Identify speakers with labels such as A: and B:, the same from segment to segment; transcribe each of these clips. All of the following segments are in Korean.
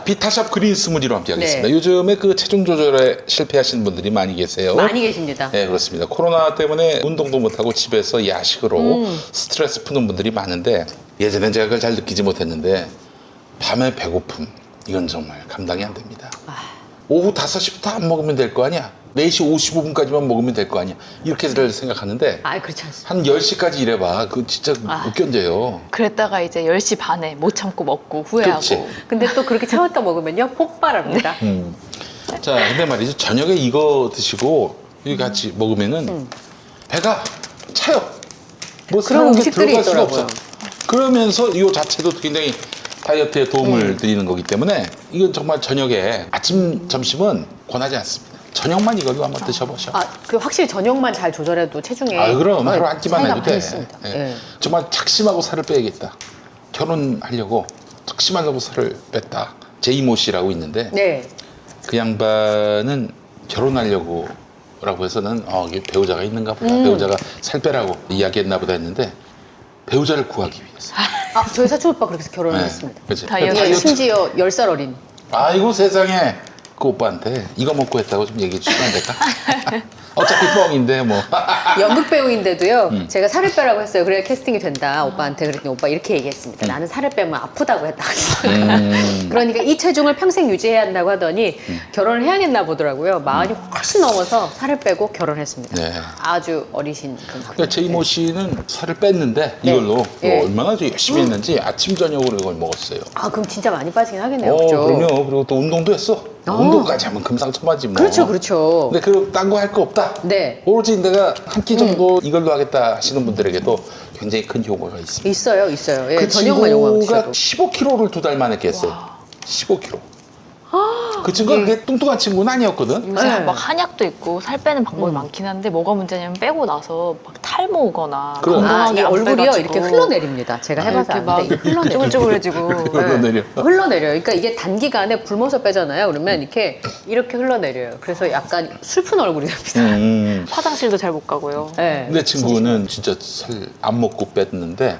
A: 자, 비타샵 그린 스무디로 함께 하겠습니다.
B: 네.
A: 요즘에 그 체중 조절에 실패하시는 분들이 많이 계세요.
B: 많이 계십니다.
A: 네, 그렇습니다. 코로나 때문에 운동도 못하고 집에서 야식으로 스트레스 푸는 분들이 많은데 예전엔 제가 그걸 잘 느끼지 못했는데 밤에 배고픔, 이건 정말 감당이 안 됩니다. 오후 5시부터 안 먹으면 될 거 아니야? 4시 55분까지만 먹으면 될 거 아니야? 이렇게들 생각하는데
B: 그렇지 않습니다.
A: 한 10시까지 일해봐. 그거 진짜 못 견뎌요.
C: 그랬다가 이제 10시 반에 못 참고 먹고 후회하고.
A: 그렇지.
B: 근데 또 그렇게 참았다 먹으면요, 폭발합니다.
A: 자, 근데 말이죠. 저녁에 이거 드시고 이거 같이 먹으면은 배가 차요. 뭐
B: 그런
A: 새로운 게
B: 음식들이
A: 들어갈 수가
B: 있더라고요.
A: 없어. 그러면서 이 자체도 굉장히 다이어트에 도움을 드리는 거기 때문에 이건 정말 저녁에 아침, 점심은 권하지 않습니다. 저녁만 이걸로 한번 드셔보셔.
B: 그 확실히 저녁만 잘 조절해도 체중에
A: 그럼 하루 한 끼만
B: 차이가
A: 해도
B: 많이
A: 돼.
B: 있습니다.
A: 예.
B: 예.
A: 정말 착심하고 살을 빼야겠다. 결혼하려고 착심하려고 살을 뺐다. 제이모 씨라고 있는데
B: 네.
A: 그 양반은 결혼하려고 라고 해서는 이게 배우자가 있는가 보다. 배우자가 살 빼라고 이야기했나 보다 했는데 배우자를 구하기 위해서.
B: 저희 사촌 오빠 그렇게 해서 결혼을
A: 네.
B: 했습니다.
A: 그치?
C: 다이어트.
B: 예, 심지어 10살 어린.
A: 아이고 세상에 그 오빠한테 이거 먹고 했다고 좀 얘기해 주시면 안 될까? 어차피 뻥인데 뭐.
B: 연극 배우인데도요, 제가 살을 빼라고 했어요. 그래야 캐스팅이 된다, 오빠한테. 그랬더니 오빠 이렇게 얘기했습니다. 나는 살을 빼면 아프다고 했다. 그러니까 이 체중을 평생 유지해야 한다고 하더니 결혼을 해야겠나 보더라고요. 마흔이 훨씬 넘어서 살을 빼고 결혼했습니다.
A: 네.
B: 아주 어리신 그
A: 그러니까 제이모 씨는 살을 뺐는데 이걸로
B: 네.
A: 얼마나 열심히 했는지 아침 저녁으로 이걸 먹었어요.
B: 그럼 진짜 많이 빠지긴 하겠네요. 그죠?
A: 그럼요. 그리고 또 운동도 했어. 운동까지 하면 금상첨화지 뭐.
B: 그렇죠, 그렇죠.
A: 근데 딴 거 할 거 없다.
B: 네.
A: 오로지 내가 한 끼 정도 이걸로 하겠다 하시는 분들에게도 굉장히 큰 효과가 있습니다.
B: 있어요. 예,
A: 그
B: 저녁만 요구하면
A: 친구가
B: 드셔도.
A: 15kg를 2달 만에 깼어요. 15kg. 그 친구가 그게 뚱뚱한 친구는 아니었거든.
C: 요새
B: 네.
C: 막 한약도 있고 살 빼는 방법이 많긴 한데 뭐가 문제냐면 빼고 나서 막 탈모 오거나
A: 그럼.
C: 건강하게
B: 이
C: 안
B: 얼굴이요
C: 빼가지고
B: 이렇게 흘러내립니다. 제가 해봐서
C: 이렇게 막
B: 아는데 이게 흘러내려.
C: 쭈글쭈글해지고
A: 흘러내려.
B: 흘러내려요. 그러니까 이게 단기간에 굶어서 빼잖아요. 그러면 이렇게 흘러내려요. 그래서 약간 슬픈 얼굴이 됩니다.
C: 화장실도 잘 못 가고요.
B: 네.
A: 내 친구는 진짜 살 안 먹고 뺐는데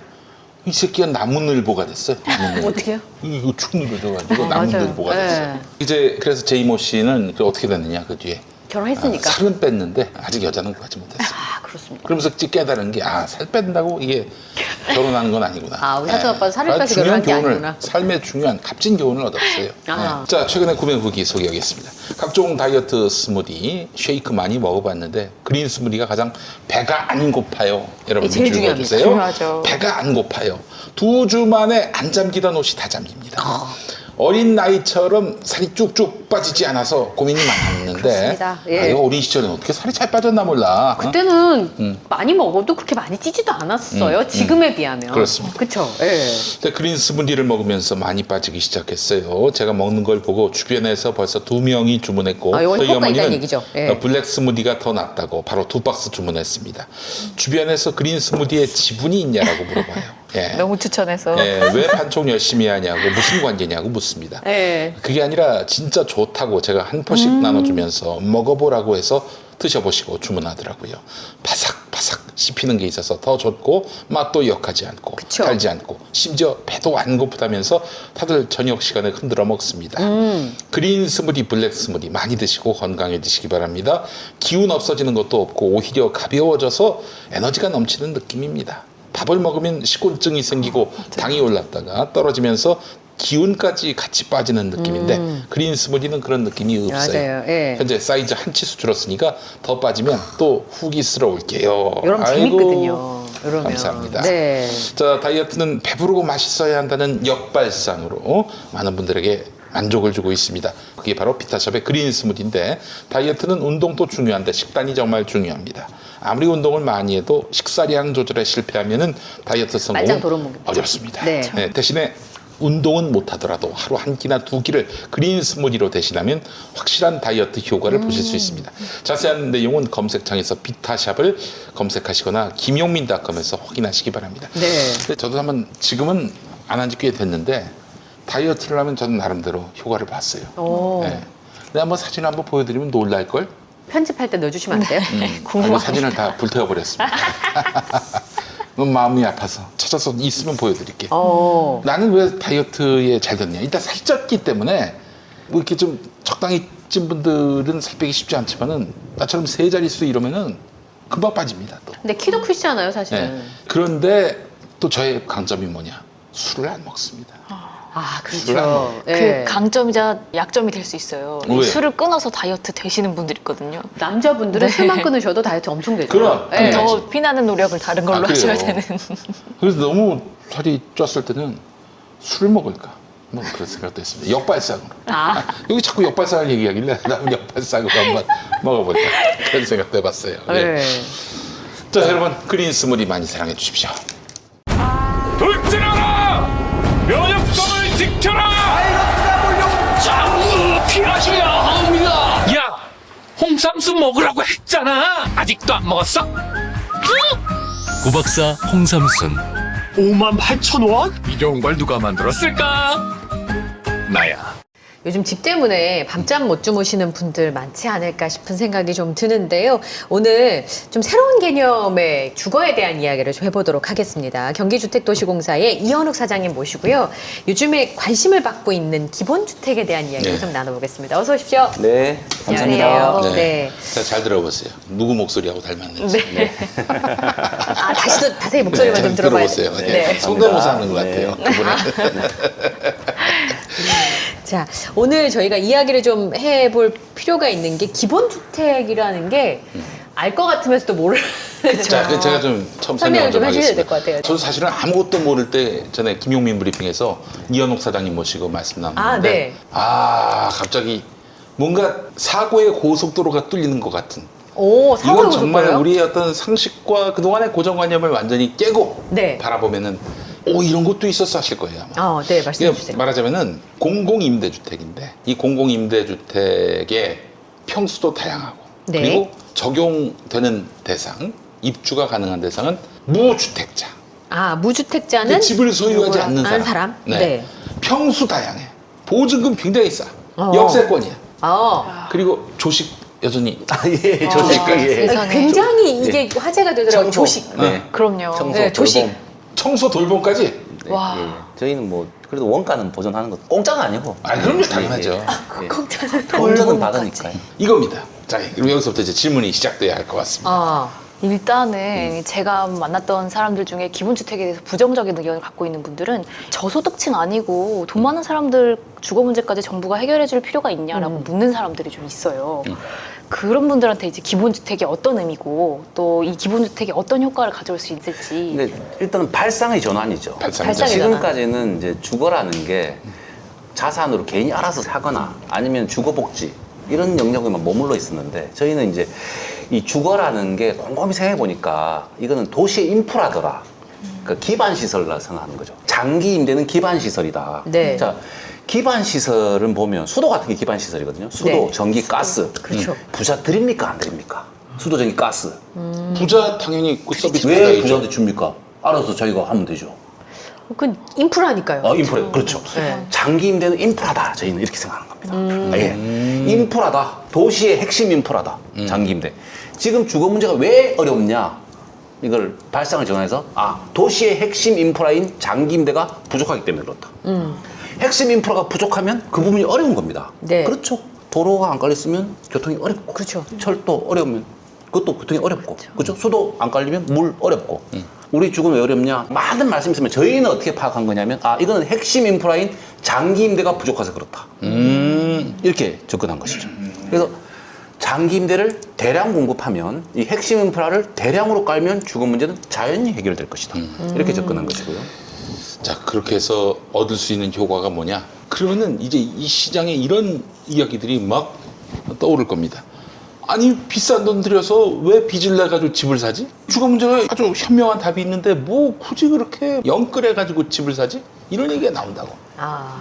A: 이 새끼가 나무늘보가 됐어요. 나무늘보.
B: 어떻게요?
A: 이거 축 늘어져가지고
B: 맞아요.
A: 나무늘보가
B: 네.
A: 됐어요. 이제 그래서 제이모 씨는 어떻게 됐느냐 그 뒤에
B: 결혼했으니까.
A: 살은 뺐는데 아직 여자는 구하지 못했어요.
B: 그렇습니다.
A: 그러면서 깨달은 게 살 뺀다고 이게 결혼하는 건 아니구나.
B: 우리 사촌 오빠는 살을 빼서
A: 중요한
B: 결혼한 게
A: 교훈을,
B: 아니구나.
A: 삶의 중요한 값진 교훈을 얻었어요. 자, 최근에 구매 후기 소개하겠습니다. 각종 다이어트 스무디, 쉐이크 많이 먹어봤는데 그린 스무디가 가장 배가 안 고파요. 여러분
B: 제일
A: 밑줄
B: 중요합니다.
A: 그어주세요.
C: 중요하죠.
A: 배가 안 고파요. 2주 만에 안 잠기던 옷이 다 잠깁니다. 어린 나이처럼 살이 쭉쭉 빠지지 않아서 고민이 많았는데
B: 그렇습니다. 예.
A: 이거 어린 시절엔 어떻게 살이 잘 빠졌나 몰라.
B: 그때는 많이 먹어도 그렇게 많이 찌지도 않았어요. 지금에 비하면.
A: 그렇습니다.
B: 그렇죠. 예.
A: 근데 그린 스무디를 먹으면서 많이 빠지기 시작했어요. 제가 먹는 걸 보고 주변에서 벌써 2명이 주문했고
B: 이건
A: 저희
B: 효과 있다는
A: 어머니는
B: 얘기죠. 예.
A: 블랙 스무디가 더 낫다고 바로 2박스 주문했습니다. 주변에서 그린 스무디에 지분이 있냐라고 물어봐요. 예.
C: 너무 추천해서
A: 왜 판촉 열심히 하냐고 무슨 관계냐고 묻습니다.
B: 예.
A: 그게 아니라 진짜 좋다고 제가 한 포씩 나눠주면서 먹어보라고 해서 드셔보시고 주문하더라고요. 바삭바삭 씹히는 게 있어서 더 좋고 맛도 역하지 않고
B: 그쵸.
A: 달지 않고 심지어 배도 안 고프다면서 다들 저녁 시간에 흔들어 먹습니다. 그린 스무디, 블랙 스무디 많이 드시고 건강해지시기 바랍니다. 기운 없어지는 것도 없고 오히려 가벼워져서 에너지가 넘치는 느낌입니다. 밥을 먹으면 식곤증이 생기고 당이 올랐다가 떨어지면서 기운까지 같이 빠지는 느낌인데 그린 스무디는 그런 느낌이 없어요.
B: 맞아요. 예.
A: 현재 사이즈 한 치수 줄었으니까 더 빠지면 또 후기스러울게요.
B: 이러면 재밌거든요. 이러면.
A: 감사합니다.
B: 네.
A: 자, 다이어트는 배부르고 맛있어야 한다는 역발상으로 많은 분들에게 만족을 주고 있습니다. 그게 바로 비타샵의 그린 스무디인데 다이어트는 운동도 중요한데 식단이 정말 중요합니다. 아무리 운동을 많이 해도 식사량 조절에 실패하면은 다이어트 성공은
B: 말짱도루묵.
A: 어렵습니다.
B: 네.
A: 대신에 운동은 못하더라도 하루 한 끼나 2끼를 그린 스무디로 대신하면 확실한 다이어트 효과를 보실 수 있습니다. 자세한 내용은 검색창에서 비타샵을 검색하시거나 김용민닷컴에서 확인하시기 바랍니다.
B: 네.
A: 근데 저도 한번 지금은 안 한 지 꽤 됐는데 다이어트를 하면 저는 나름대로 효과를 봤어요. 네. 근데 한번 사진 한번 보여드리면 놀랄걸?
B: 편집할 때 넣어주시면 안 돼요?
A: 사진을 다 불태워버렸습니다. 마음이 아파서 찾아서 있으면 보여드릴게. 나는 왜 다이어트에 잘 됐냐? 일단 살쪘기 때문에 뭐 이렇게 좀 적당히 찐 분들은 살 빼기 쉽지 않지만은 나처럼 세 자릿수 이러면은 금방 빠집니다. 또.
B: 근데 키도 크시잖아요, 사실은.
A: 네. 그런데 또 저의 강점이 뭐냐? 술을 안 먹습니다.
B: 아,
A: 술을 안 먹어요.
B: 그렇죠. 네.
C: 그 강점이자 약점이 될 수 있어요.
A: 왜요?
C: 술을 끊어서 다이어트 되시는 분들 있거든요.
B: 남자분들은
C: 네.
B: 술만 끊으셔도 다이어트 엄청 되죠.
A: 그럼.
B: 네.
C: 더 피나는 노력을 다른 걸로
A: 아,
C: 하셔야
A: 그래요?
C: 되는.
A: 그래서 너무 살이 쪘을 때는 술을 먹을까? 뭐 그런 생각도 했습니다. 역발상으로.
B: 아.
A: 여기 자꾸 역발상을 얘기하길래 나는 역발상으로 한번 먹어볼까? 그런 생각도 해봤어요. 예.
B: 네.
A: 자, 여러분 그린 스무디 많이 사랑해 주십시오.
D: 돌진하라! 면역성을 지켜라!
E: 장군 필요하시면 합니다.
D: 야! 홍삼수 먹으라고 했잖아! 아직도 안 먹었어?
E: 구박사 홍삼순
D: 58,000원? 이런 걸 누가 만들었을까? 나야.
B: 요즘 집 때문에 밤잠 못 주무시는 분들 많지 않을까 싶은 생각이 좀 드는데요. 오늘 좀 새로운 개념의 주거에 대한 이야기를 좀 해보도록 하겠습니다. 경기주택도시공사의 이현욱 사장님 모시고요. 요즘에 관심을 받고 있는 기본주택에 대한 이야기를
A: 네.
B: 좀 나눠보겠습니다. 어서 오십시오.
F: 네, 감사합니다.
B: 안녕하세요. 네.
A: 자, 잘 들어보세요. 누구 목소리하고 닮았는지.
B: 네. 아, 다시 자세히 목소리만
A: 네,
B: 좀 들어봐야
A: 들어보세요.
B: 돼요.
A: 네.
B: 네.
A: 성대모사 하는 것
F: 네.
A: 같아요. 그분은.
B: 자, 오늘 저희가 이야기를 좀 해볼 필요가 있는 게 기본주택이라는 게 알 것 같으면서도 모르는.
A: 자, 그 제가 좀 처음
B: 설명을
A: 설명을
B: 좀
A: 좀
B: 해주셔야 될
A: 하겠습니다.
B: 것 같아요.
A: 저도 사실은 아무것도 모를 때 전에 김용민 브리핑에서 이현욱 사장님 모시고 말씀 나눴는데
B: 아, 네.
A: 갑자기 뭔가 사고의 고속도로가 뚫리는 것 같은
B: 오, 사고를
A: 이건 정말
B: 보셨고요?
A: 우리의 어떤 상식과 그동안의 고정관념을 완전히 깨고
B: 네.
A: 바라보면은 이런 것도 있었어 하실 거예요. 아마.
B: 네, 말씀해
A: 이게
B: 주세요.
A: 말하자면은 공공임대주택인데 이 공공임대주택의 평수도 다양하고
B: 네.
A: 그리고 적용되는 대상, 입주가 가능한 대상은 무주택자.
B: 아, 무주택자는
A: 집을 소유하지
B: 누구라?
A: 않는 사람.
B: 네.
A: 평수 다양해. 보증금 굉장히 싸.
B: 어.
A: 역세권이야.
B: 그리고
A: 조식 여전히
F: 예, 조식까지. 예.
C: 세상에.
B: 굉장히 이게 화제가 되더라고요. 조식.
F: 네.
C: 그럼요.
F: 청소,
B: 네, 조식.
F: 돌봄.
A: 청소 돌봄까지.
F: 네,
C: 와.
F: 예. 저희는 뭐 그래도 원가는 보존하는 것 공짜가 아니고.
A: 그럼요, 당연하죠.
F: 예.
B: 공짜는
F: 보존은 받으니까요.
A: 이겁니다. 자, 그럼 여기서부터 이제 질문이 시작돼야 할 것 같습니다.
C: 일단은 제가 만났던 사람들 중에 기본주택에 대해서 부정적인 의견을 갖고 있는 분들은 저소득층 아니고 돈 많은 사람들 주거 문제까지 정부가 해결해 줄 필요가 있냐라고 묻는 사람들이 좀 있어요. 그런 분들한테 이제 기본주택이 어떤 의미고 또 이 기본주택이 어떤 효과를 가져올 수 있을지.
F: 근데 일단은 발상의 전환이죠.
A: 발상의
B: 전환.
F: 지금까지는 이제 주거라는 게 자산으로 개인이 알아서 사거나 아니면 주거복지 이런 영역에만 머물러 있었는데 저희는 이제 이 주거라는 게 곰곰이 생각해 보니까 이거는 도시의 인프라더라. 그러니까 기반 시설이라고 생각하는 거죠. 장기 임대는 기반 시설이다.
B: 네.
F: 자, 기반 시설은 보면 수도 같은 게 기반 시설이거든요. 수도,
B: 네.
F: 전기, 가스.
B: 그렇죠.
F: 부자 드립니까 안 드립니까? 수도, 전기, 가스.
A: 부자 당연히 그 서비스
F: 왜
A: 받아야죠.
F: 부자한테 줍니까? 알아서 저희가 하면 되죠.
B: 그 인프라니까요.
F: 인프라. 그렇죠.
B: 네.
F: 장기 임대는 인프라다. 저희는 이렇게 생각하는 겁니다. 예. 인프라다. 도시의 핵심 인프라다. 장기 임대. 지금 주거 문제가 왜 어렵냐? 이걸 발상을 정해서 도시의 핵심 인프라인 장기 임대가 부족하기 때문에 그렇다. 핵심 인프라가 부족하면 그 부분이 어려운 겁니다.
B: 네.
F: 그렇죠. 도로가 안 깔렸으면 교통이 어렵고,
B: 그렇죠.
F: 철도 어려우면 그것도 교통이 어렵고, 그렇죠. 수도 안 깔리면 물 어렵고. 우리 주거는 왜 어렵냐? 많은 말씀 있으면 저희는 어떻게 파악한 거냐면 이거는 핵심 인프라인 장기 임대가 부족해서 그렇다. 이렇게 접근한 것이죠. 그래서 장기 임대를 대량 공급하면 이 핵심 인프라를 대량으로 깔면 주거 문제는 자연히 해결될 것이다. 이렇게 접근한 것이고요.
A: 자, 그렇게 해서 얻을 수 있는 효과가 뭐냐? 그러면은 이제 이 시장에 이런 이야기들이 막 떠오를 겁니다. 아니, 비싼 돈 들여서 왜 빚을 내가지고 집을 사지? 주거 문제가 아주 현명한 답이 있는데 뭐 굳이 그렇게 영끌해가지고 집을 사지? 이런 얘기가 나온다고.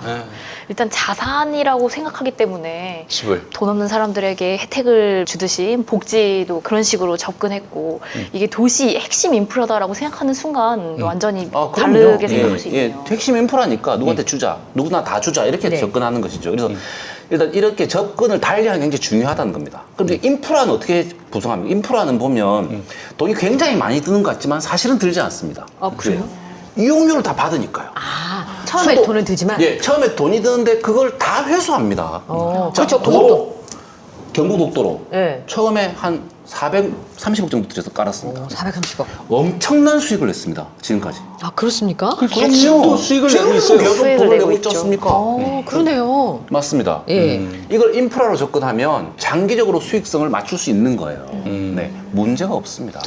A: 예.
C: 일단 자산이라고 생각하기 때문에
A: 집을.
C: 돈 없는 사람들에게 혜택을 주듯이 복지도 그런 식으로 접근했고 이게 도시 핵심 인프라다라고 생각하는 순간 완전히
F: 그럼요.
C: 다르게 생각할 수 있네요.
F: 핵심 인프라니까 누구한테 주자, 누구나 다 주자 이렇게
B: 네.
F: 접근하는 것이죠. 그래서 일단 이렇게 접근을 달리하는 게 굉장히 중요하다는 겁니다. 그럼 이제 인프라는 어떻게 구성합니까? 인프라는 보면 돈이 굉장히 많이 드는 것 같지만 사실은 들지 않습니다.
B: 그래요?
F: 이용료를 다 받으니까요.
B: 처음에
F: 수도-
B: 돈은 들지만.
F: 예, 처음에 돈이 드는데 그걸 다 회수합니다. 자,
B: 그렇죠.
F: 도로, 경부고속도로.
B: 네.
F: 처음에 한 430억 정도 들여서 깔았습니다.
B: 430억.
F: 엄청난 수익을 냈습니다. 지금까지.
B: 아, 그렇습니까?
A: 지금도 수익을 내고 있어요.
F: 계속
C: 수익을
F: 돈을
C: 내고
F: 내고
C: 있죠.
F: 있지 않습니까?
B: 그러네요.
F: 맞습니다.
B: 예.
F: 이걸 인프라로 접근하면 장기적으로 수익성을 맞출 수 있는 거예요. 네, 문제가 없습니다.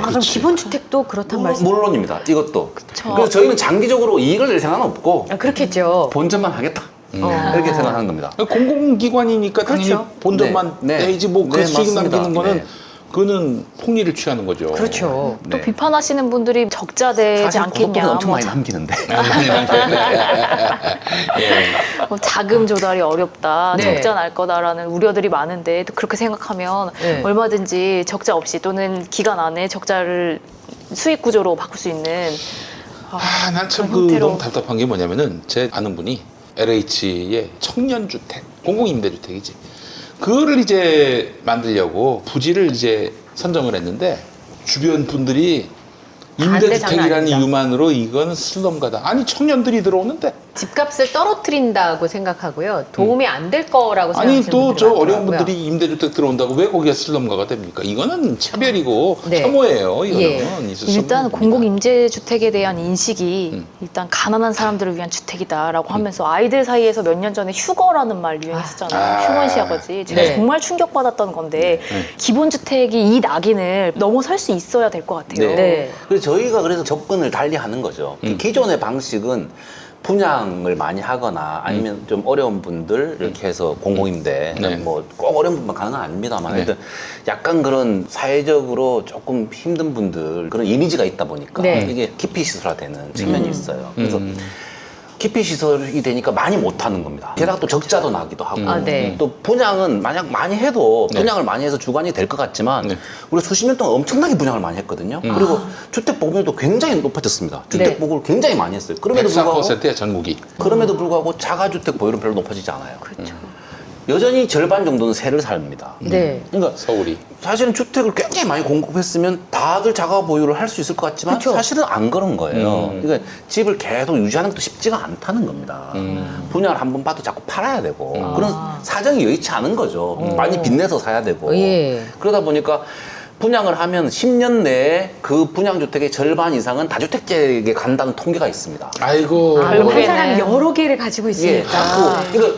B: 그럼 기본주택도 그렇단 말씀?
F: 물론입니다. 이것도. 그래서 저희는 장기적으로 이익을 낼 생각은 없고
B: 그렇겠죠.
F: 본전만 하겠다. 이렇게 생각하는 겁니다.
A: 공공기관이니까 당연히
B: 그렇죠.
A: 본전만
F: 네. 네.
A: 내지 뭐 그
F: 네,
A: 수익
F: 맞습니다.
A: 남기는 거는
F: 네.
A: 그거는 폭리를 취하는 거죠.
B: 그렇죠.
C: 또
F: 네.
C: 비판하시는 분들이 적자되지
F: 사실
C: 않겠냐.
F: 고속도로는 엄청
C: 뭐
F: 많이 남기는데.
C: 뭐 자금 조달이 어렵다,
B: 네.
C: 적자 날 거다라는 우려들이 많은데 또 그렇게 생각하면
B: 네.
C: 얼마든지 적자 없이 또는 기간 안에 적자를 수익 구조로 바꿀 수 있는
A: 난 참
C: 그런 형태로.
A: 너무 답답한 게 뭐냐면은 제 아는 분이 LH의 청년주택, 공공임대주택이지. 그거를 이제 만들려고 부지를 이제 선정을 했는데 주변 분들이
B: 반대 장난
A: 임대주택이라는
B: 아닙니다.
A: 이유만으로 이건 슬럼가다. 아니 청년들이 들어오는데
B: 집값을 떨어뜨린다고 생각하고요. 도움이 안 될 거라고
A: 아니
B: 생각하시는
A: 또
B: 분들이
A: 저 어려운
B: 많더라고요.
A: 분들이 임대주택 들어온다고 왜 거기가 슬럼가가 됩니까? 이거는 차별이고
B: 네.
A: 혐오예요. 이거는
B: 예.
A: 있을 수
C: 일단
A: 없는
C: 공공임대주택에 대한 인식이 일단 가난한 사람들을 위한 주택이다라고 하면서 아이들 사이에서 몇 년 전에 휴거라는 말 유행했었잖아요. 휴먼시 아버지. 제가
B: 네.
C: 정말 충격받았던 건데 기본주택이 이 낙인을 넘어설 수 있어야 될 것 같아요.
B: 네.
F: 그래서 저희가 그래서 접근을 달리 하는 거죠. 기존의 방식은 분양을 많이 하거나 아니면 좀 어려운 분들 이렇게 해서 공공임대
A: 네.
F: 뭐 꼭 어려운 분만 가는 건 아닙니다만
A: 네.
F: 하여튼 약간 그런 사회적으로 조금 힘든 분들 그런 이미지가 있다 보니까
B: 네.
F: 이게 기피 시설화되는 측면이 있어요. 그래서 기피 시설이 되니까 많이 못 하는 겁니다. 게다가 또 적자도 나기도 하고
B: 아, 네.
F: 또 분양은 만약 많이 해도
A: 네.
F: 분양을 많이 해서 주관이 될 것 같지만
A: 네.
F: 우리 수십 년 동안 엄청나게 분양을 많이 했거든요. 그리고 주택 보급률도 굉장히 높아졌습니다. 주택
B: 네.
F: 보급을 굉장히 많이 했어요. 그럼에도 불구하고
A: 104%야 전국이.
F: 그럼에도 불구하고 자가주택 보유는 별로 높아지지 않아요.
C: 그렇죠.
F: 여전히 절반 정도는 세를 삽니다.
B: 네.
F: 그러니까
A: 서울이.
F: 사실은 주택을 굉장히 많이 공급했으면 다들 자가 보유를 할 수 있을 것 같지만
B: 그쵸.
F: 사실은 안 그런 거예요. 그러니까 집을 계속 유지하는 것도 쉽지가 않다는 겁니다. 분양을 한 번 봐도 자꾸 팔아야 되고 그런 사정이 여의치 않은 거죠. 많이 빚내서 사야 되고
B: 예.
F: 그러다 보니까 분양을 하면 10년 내에 그 분양주택의 절반 이상은 다주택자에게 간다는 통계가 있습니다.
A: 아이고.
B: 한
C: 결국에는
B: 사람이 여러 개를 가지고
F: 예,
B: 있으니까.
F: 자꾸 이거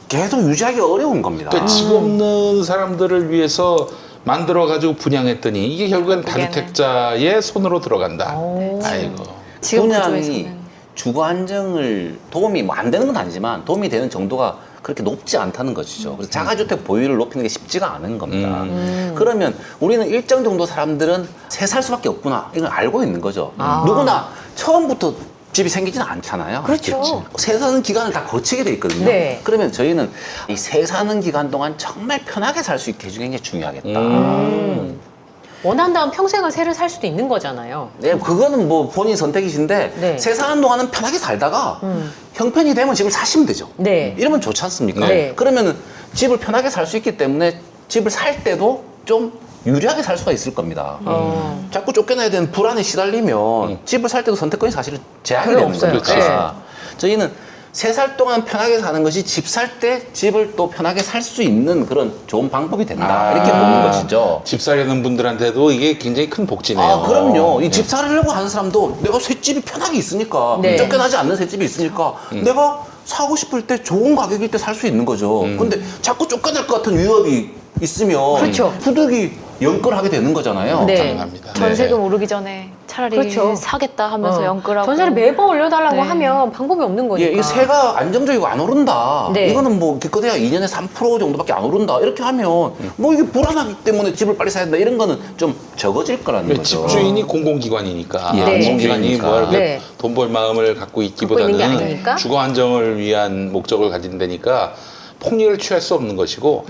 F: 계속 유지하기 어려운 겁니다.
A: 그러니까 집 없는 사람들을 위해서 만들어 가지고 분양했더니 이게 결국엔 다주택자의 손으로 들어간다. 아이고.
C: 지금
F: 분양이
C: 구조에서는
F: 주거 안정을 도움이 뭐 안 되는 건 아니지만 도움이 되는 정도가 그렇게 높지 않다는 것이죠. 그래서 자가주택 보유를 높이는 게 쉽지가 않은 겁니다. 그러면 우리는 일정 정도 사람들은 세 살 수밖에 없구나 이걸 알고 있는 거죠. 누구나 처음부터 집이 생기지는 않잖아요.
B: 그렇죠.
F: 세 사는 기간을 다 거치게 돼 있거든요.
B: 네.
F: 그러면 저희는 이 세 사는 기간 동안 정말 편하게 살 수 있게 해주는 게 중요하겠다.
B: 원한다면 평생을 새를 살 수도 있는 거잖아요.
F: 네, 그거는 뭐 본인 선택이신데
B: 네.
F: 세 사는 동안은 편하게 살다가 형편이 되면 집을 사시면 되죠.
B: 네.
F: 이러면 좋지 않습니까?
B: 네.
F: 그러면 집을 편하게 살 수 있기 때문에 집을 살 때도 좀 유리하게 살 수가 있을 겁니다. 자꾸 쫓겨나야 되는 불안에 시달리면 집을 살 때도 선택권이 사실은 제한이
B: 별로
F: 되는
B: 없어요.
F: 거니까. 저희는 3살 동안 편하게 사는 것이 집 살 때 집을 또 편하게 살 수 있는 그런 좋은 방법이 된다. 이렇게 보는 것이죠.
A: 집 사려는 분들한테도 이게 굉장히 큰 복지네요.
F: 아, 그럼요. 이 집 사려고 하는 사람도 내가 새 집이 편하게 있으니까,
B: 네.
F: 쫓겨나지 않는 새 집이 있으니까, 내가 사고 싶을 때 좋은 가격일 때 살 수 있는 거죠. 근데 자꾸 쫓겨날 것 같은 위협이 있으면,
B: 그렇죠.
F: 후득이 연끌하게 되는 거잖아요.
B: 네.
A: 당연합니다.
C: 전세금 오르기 전에 차라리
B: 그렇죠.
C: 사겠다 하면서 연끌하고
B: 전세를 매번 올려달라고
C: 네.
B: 하면 방법이 없는 거니까.
F: 예, 이 세가 안정적이고 안 오른다.
B: 네.
F: 이거는 뭐 기껏해야 2년에 3% 정도밖에 안 오른다. 이렇게 하면 뭐 이게 불안하기 때문에 집을 빨리 사야 된다. 이런 거는 좀 적어질 거라는
A: 그
F: 거죠.
A: 집주인이 공공기관이니까
F: 예,
B: 네.
A: 공공기관이 뭐 이렇게
B: 네.
A: 돈 벌 마음을 갖고
B: 있는 게
A: 있기보다는
B: 아니니까?
A: 주거 안정을 위한 목적을 가진 데니까 폭리를 취할 수 없는 것이고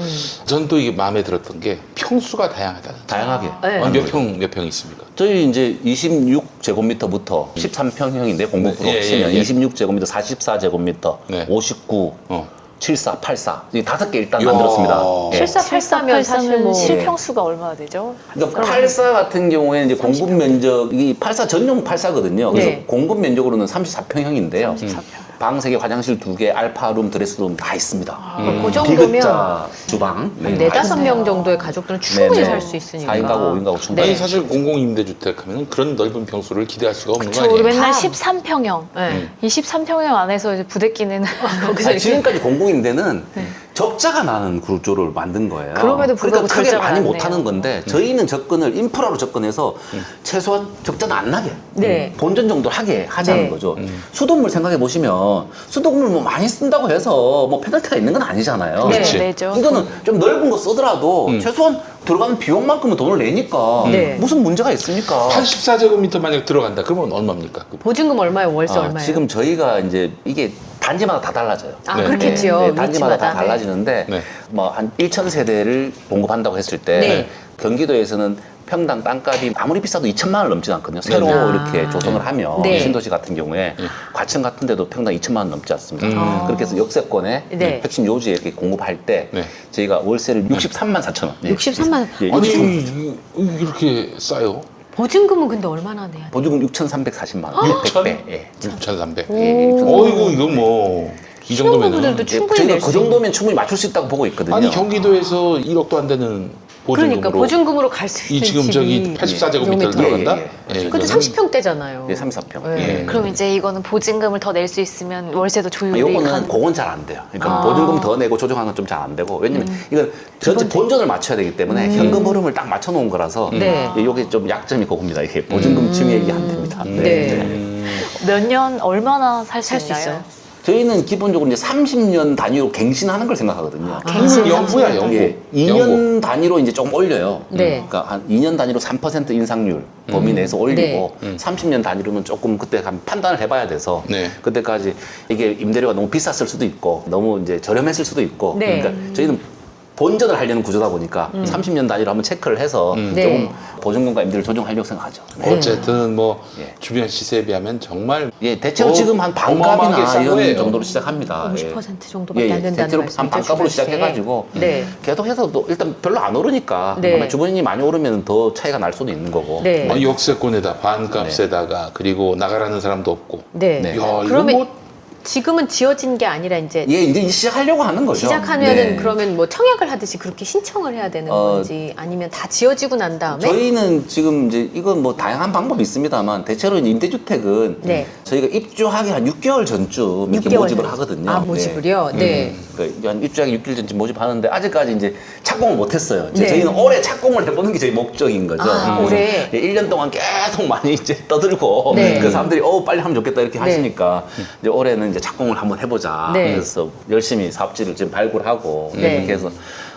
A: 전 또 이게 마음에 들었던 게 평수가 다양하다.
F: 다양하게.
B: 네.
A: 몇 평 있습니까?
F: 저희 이제 26제곱미터부터 13평형인데 공급으로
A: 예, 예,
F: 치면
A: 예.
F: 26제곱미터, 44제곱미터,
A: 네.
F: 59,
A: 어.
F: 74, 84. 이 5개 일단
A: 이야.
F: 만들었습니다. 예.
B: 7484면 사실 뭐
C: 실평수가 얼마나 되죠?
F: 그러니까 84 같은 경우에는 이제 공급 면적이 84 전용 84거든요. 그래서
B: 네.
F: 공급 면적으로는 34평형인데요.
C: 34평.
F: 방 3개, 화장실 2개, 알파룸, 드레스룸 다 있습니다.
B: 그 정도면
F: 디귿자 주방.
B: 한 4-5명 정도의 가족들은 충분히 살 수 있으니까.
F: 4인 가구, 5인 가구 충분히.
A: 아니 사실 공공임대주택 하면 그런 넓은 평수를 기대할 수가 없는 거
C: 우리
A: 아니에요?
C: 맨날
B: 다-
C: 13평형.
B: 네.
C: 이 13평형 안에서 이제 부대끼는
B: 거기서
F: 아니,
B: 이렇게
F: 지금까지 공공임대는 적자가 나는 구조를 만든 거예요.
C: 그럼에도 불구하고
F: 그러니까 크게
C: 적자가
F: 많이
C: 났네요.
F: 못하는 건데 저희는 접근을 인프라로 접근해서 최소한 적자는 안 나게
B: 네.
F: 본전 정도 하게 하자는
B: 네.
F: 거죠. 수돗물 생각해 보시면 수돗물 뭐 많이 쓴다고 해서 뭐 페널티가 있는 건 아니잖아요.
B: 네.
A: 그렇지.
C: 내죠.
F: 이거는 좀 넓은 거 쓰더라도 최소한 들어가는 비용만큼은 돈을 내니까
B: 네.
F: 무슨 문제가 있습니까?
A: 84제곱미터 만약 들어간다 그러면 얼마입니까?
B: 보증금 얼마예요? 월세 얼마예요?
F: 지금 저희가 이제 이게 단지마다 다 달라져요.
B: 아,
A: 네.
B: 그렇겠지요.
F: 단지마다
B: 위치마다.
F: 다 달라지는데
A: 네.
F: 뭐 한 1,000세대를 공급한다고 했을 때
B: 네.
F: 경기도에서는 평당 땅값이 아무리 비싸도 2천만 원 넘지 않거든요. 새로
B: 아.
F: 이렇게 조성을 하면
B: 네.
F: 신도시 같은 경우에 과천 같은 데도 평당 2천만 원 넘지 않습니다. 그렇게 해서 역세권에
B: 네.
F: 핵심 요지에 이렇게 공급할 때
A: 네.
F: 저희가 월세를 63만 4천 원.
B: 63만 원.
F: 예,
A: 아니 이렇게 싸요?
B: 보증금은 근데 얼마나 내야 돼?
F: 보증금 6,340만 원. 600배. 예.
A: 6,300.
F: 예,
A: 어이구 이거 뭐 이 정도면은
B: 신혼부부들도 충분히
F: 저희가
B: 낼
F: 그
B: 수 있는.
F: 정도면 충분히 맞출 수 있다고 보고 있거든요.
A: 아니 경기도에서 1억도 안 되는 보증금으로
B: 그러니까 보증금으로 갈 수
A: 이
B: 있는
A: 지금 저기 84제곱미터를
B: 예,
A: 들어간다?
F: 예,
A: 예,
B: 그것도
A: 이거는
B: 30평대잖아요.
F: 예, 34평.
B: 네.
F: 예.
C: 그럼 이제 이거는 보증금을 더 낼 수 있으면 월세도 조율이
F: 요거는
C: 가능.
F: 그건 잘 안 돼요. 그러니까 보증금 더 내고 조정하는 건 좀 잘 안 되고 왜냐면 이건 전체 본전을 맞춰야 되기 때문에 현금 흐름을 딱 맞춰 놓은 거라서
B: 네.
F: 이게 좀 약점이 그겁니다. 이게 보증금 증액이 안 됩니다.
B: 네.
C: 몇 년 얼마나 살 수
B: 살 수
C: 있나요?
B: 있어요.
F: 저희는 기본적으로 이제 30년 단위로 갱신하는 걸 생각하거든요.
A: 갱신 영구야 영구.
F: 예, 2년 단위로 이제 좀 올려요.
B: 네.
F: 그러니까 한 2년 단위로 3% 인상률 범위 내에서 올리고 30년 단위로는 조금 그때 한 판단을 해봐야 돼서
A: 네.
F: 그때까지 이게 임대료가 너무 비쌌을 수도 있고 너무 이제 저렴했을 수도 있고
B: 네.
F: 그러니까 저희는 본전을 하려는 구조다 보니까 30년 단위로 한번 체크를 해서
B: 네.
F: 조금 보증금과 임대를 조정하려고 생각하죠. 네.
A: 어쨌든 뭐
F: 예.
A: 주변 시세에 비하면 정말
F: 예, 대체로
A: 뭐
F: 지금 한
A: 어마어마하게
F: 반값이나
A: 싼
F: 이런
A: 거예요.
F: 정도로 시작합니다.
B: 50% 정도밖에 안 된다는
F: 대체로
B: 말씀이죠,
F: 한 반값으로
B: 주변 시세에.
F: 시작해가지고
B: 네.
F: 계속해서 또 일단 별로 안 오르니까
B: 네.
F: 아마 주변이 많이 오르면 더 차이가 날 수도 있는 거고.
B: 네.
A: 아, 역세권에다 반값에다가 그리고 나가라는 사람도 없고.
B: 네.
F: 네.
A: 야, 이거
B: 그러면
A: 뭐
B: 지금은 지어진 게 아니라 이제
F: 예, 이제 시작하려고 하는 거죠.
B: 시작하면은
F: 네.
B: 그러면 뭐 청약을 하듯이 그렇게 신청을 해야 되는 건지 아니면 다 지어지고 난 다음에
F: 저희는 지금 이제 이건 뭐 다양한 방법이 있습니다만 대체로 이제 임대주택은
B: 네.
F: 저희가 입주하기 한 6개월 전쯤 이렇게
B: 6개월
F: 모집을
B: 전.
F: 하거든요.
B: 아, 모집을요? 네.
F: 그러니까 한 입주하기 6개월 전쯤 모집하는데 아직까지 이제 착공을 못했어요. 이제
B: 네.
F: 저희는 올해 착공을 해보는 게 저희 목적인 거죠.
B: 아, 올해?
F: 1년 동안 계속 많이 이제 떠들고
B: 네.
F: 그 사람들이 빨리 하면 좋겠다 이렇게 하시니까 이제 올해는 이제 착공을 한번 해보자.
B: 네.
F: 그래서 열심히 사업지를 지금 발굴하고
B: 네.
F: 이렇게 해서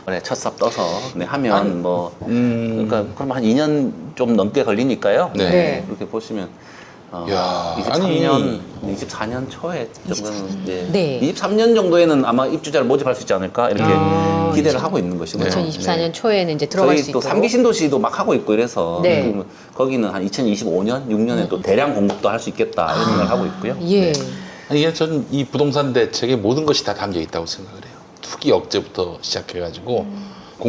F: 올해 첫 삽 떠서 하면 뭐 그러니까 그럼 한 2년 좀 넘게 걸리니까요.
A: 네.
B: 네.
F: 이렇게 보시면
A: 야,
F: 23년, 24년 초에 정도는
B: 네.
F: 23년 정도에는 아마 입주자를 모집할 수 있지 않을까 이렇게 기대를 하고 있는 것이고요.
B: 2024년 초에는 이제 들어갈 수
F: 저희 또
B: 있도록
F: 3기 신도시도 막 하고 있고 이래서
B: 네.
F: 그러면 거기는 한 2025년, 6년에 또 대량 공급도 할 수 있겠다 이런 생각을 하고 있고요.
B: 예.
A: 이게 전 이 부동산 대책에 모든 것이 다 담겨 있다고 생각을 해요. 투기 억제부터 시작해가지고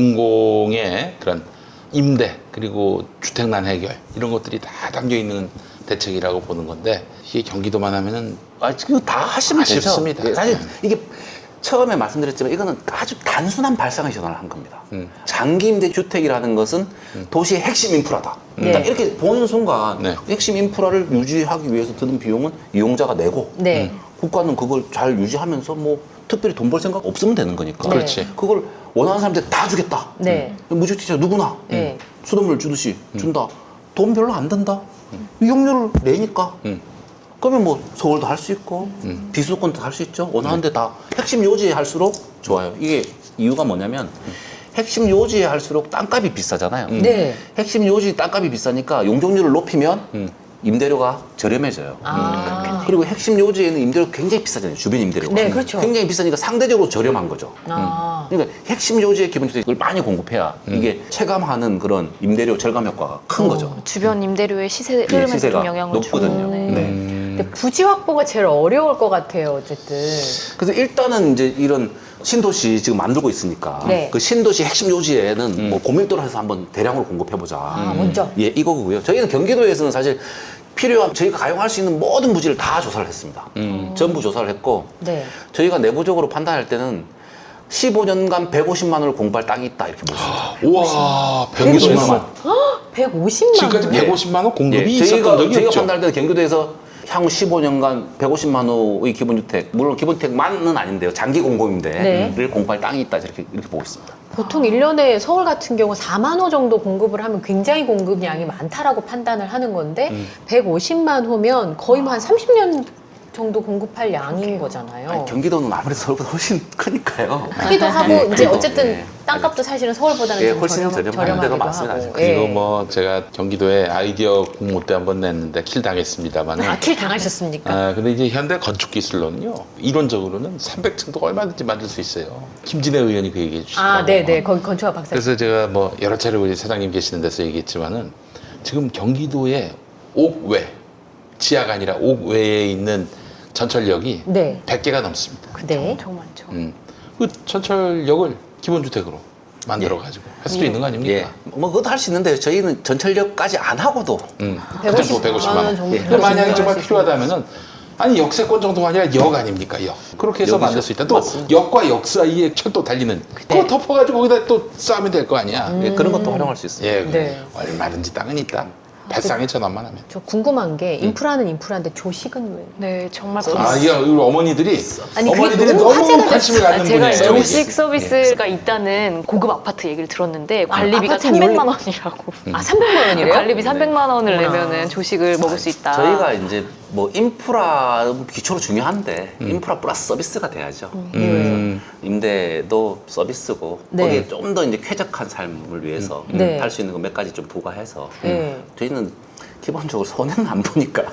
A: 공공의 그런 임대 그리고 주택난 해결 이런 것들이 다 담겨 있는 대책이라고 보는 건데 이게 경기도만 하면은
F: 지금 다 하시면 되죠.
A: 아쉽습니다.
F: 예, 사실 이게 처음에 말씀드렸지만 이거는 아주 단순한 발상의 전환을 한 겁니다. 장기 임대 주택이라는 것은 도시의 핵심 인프라다.
B: 네.
F: 딱 이렇게 보는 순간
A: 네.
F: 핵심 인프라를 유지하기 위해서 드는 비용은 이용자가 내고
B: 네.
F: 국가는 그걸 잘 유지하면서 뭐 특별히 돈 벌 생각 없으면 되는 거니까.
B: 네.
A: 그렇지.
F: 그걸 원하는 사람한테 다 주겠다.
B: 네.
F: 무주택자 누구나
B: 네.
F: 수돗물 주듯이 준다. 돈 별로 안 든다. 이용료를 내니까. 그러면 뭐 서울도 할 수 있고 비수도권도 할 수 있죠. 원하는 데 다 핵심 요지에 할수록 좋아요. 이게 이유가 뭐냐면 핵심 요지에 할수록 땅값이 비싸잖아요.
B: 네.
F: 핵심 요지 땅값이 비싸니까 용적률을 높이면 임대료가 저렴해져요.
B: 아.
F: 그리고 핵심 요지에는 임대료 굉장히 비싸잖아요. 주변 임대료가.
B: 네, 그렇죠.
F: 굉장히 비싸니까 상대적으로 저렴한 거죠.
B: 아.
F: 그러니까 핵심 요지의 기본주택을 많이 공급해야 이게 체감하는 그런 임대료 절감 효과가 큰 거죠.
C: 주변 임대료의 시세
F: 예,
C: 흐름에서
F: 시세가
C: 좀 영향을
F: 높거든요.
C: 주고.
F: 네.
B: 근데 부지 확보가 제일 어려울 것 같아요, 어쨌든.
F: 그래서 일단은 이제 이런 신도시 지금 만들고 있으니까
B: 네.
F: 그 신도시 핵심 요지에는 뭐 고밀도로 해서 한번 대량으로 공급해보자.
B: 먼저.
F: 예, 이거고요. 저희는 경기도에서는 사실 필요한 저희가 가용할 수 있는 모든 부지를 다 조사를 했습니다. 전부 조사를 했고
B: 네.
F: 저희가 내부적으로 판단할 때는 15년간 150만 원을 공부할 땅이 있다 이렇게 보십니다.
A: 우와, 150만 원.
B: 150만
A: 지금까지
B: 원.
A: 150만 원 공급이
F: 예,
A: 있었던 적이
F: 저희가
A: 없죠.
F: 판단할 때는 경기도에서 향후 15년간 150만 호의 기본주택, 물론 기본주택만은 아닌데요. 장기 공급임대를
B: 네.
F: 공부할 땅이 있다 이렇게 보고 있습니다.
B: 보통 1년에 서울 같은 경우 4만 호 정도 공급을 하면 굉장히 공급량이 많다라고 판단을 하는 건데 150만 호면 거의 뭐 한 30년 정도 공급할 양인 거잖아요.
F: 아니, 경기도는 아무래도 서울보다 훨씬 크니까요.
B: 크기도 하고
F: 예,
B: 이제
F: 그래도,
B: 어쨌든
F: 예.
B: 땅값도 사실은 서울보다는
F: 예,
B: 좀
F: 훨씬
B: 저렴하기도
F: 저렴한 데가 많습니다,
B: 하고.
F: 아직도.
B: 예.
A: 이거 뭐 제가 경기도에 아이디어 공모 때 한번 냈는데 킬 당했습니다만.
B: 킬 당하셨습니까?
A: 아, 근데 이제 현대 건축 기술로는요, 이론적으로는 300층도 얼마든지 만들 수 있어요. 김진애 의원이 그 얘기해 주시더라고요.
B: 네네. 거기 건축학 박사.
A: 그래서 제가 뭐 여러 차례 우리 사장님 계시는 데서 얘기했지만은 지금 경기도의 옥외, 지하가 아니라 옥외에 있는 전철역이
B: 네.
A: 100개가 넘습니다.
B: 네.
C: 엄청 많죠.
A: 그 전철역을 기본주택으로 만들어가지고 할 수도 있는 거
F: 예.
A: 아닙니까?
F: 뭐 그것도 할 수 있는데 저희는 전철역까지 안 하고도
A: 그 정도 150만 원.
B: 정도
A: 근데 만약에 정말 필요하다면은 아니 역세권 정도가 아니라 역 아닙니까? 역. 그렇게 해서
F: 역이죠.
A: 만들 수 있다. 또
F: 맞습니다.
A: 역과 역 사이에 철도 달리는 그거 덮어가지고 거기다 또 쌓으면 될 거 아니야.
F: 예, 그런 것도 활용할 수 있습니다.
A: 예,
B: 네.
A: 얼마든지 땅은 있다. 발상의 전환만 하면.
B: 저 궁금한 게 인프라는 인프라인데 조식은 왜?
C: 네, 정말
A: 아, 이게 우리 어머니들이
B: 아니, 그게
A: 어머니들이
B: 너무
A: 너무
B: 화제가
A: 관심을
B: 됐어요.
A: 갖는
C: 제가
A: 분이에요.
C: 조식 서비스가 있다는 고급 아파트 얘기를 들었는데 관리비가
B: 아파트는
C: 300만 원이라고.
B: 300만 원이래요?
C: 관리비 300만 원을
B: 어머나.
C: 내면은 조식을 먹을 수 있다.
F: 저희가 이제 뭐 인프라 기초로 중요한데 인프라 플러스 서비스가 돼야죠. 임대도 서비스고
B: 네.
F: 거기에 좀 더 이제 쾌적한 삶을 위해서
B: 네.
F: 할 수 있는 거 몇 가지 좀 부과해서
B: 네.
F: 저희는 기본적으로 손해는 안 보니까.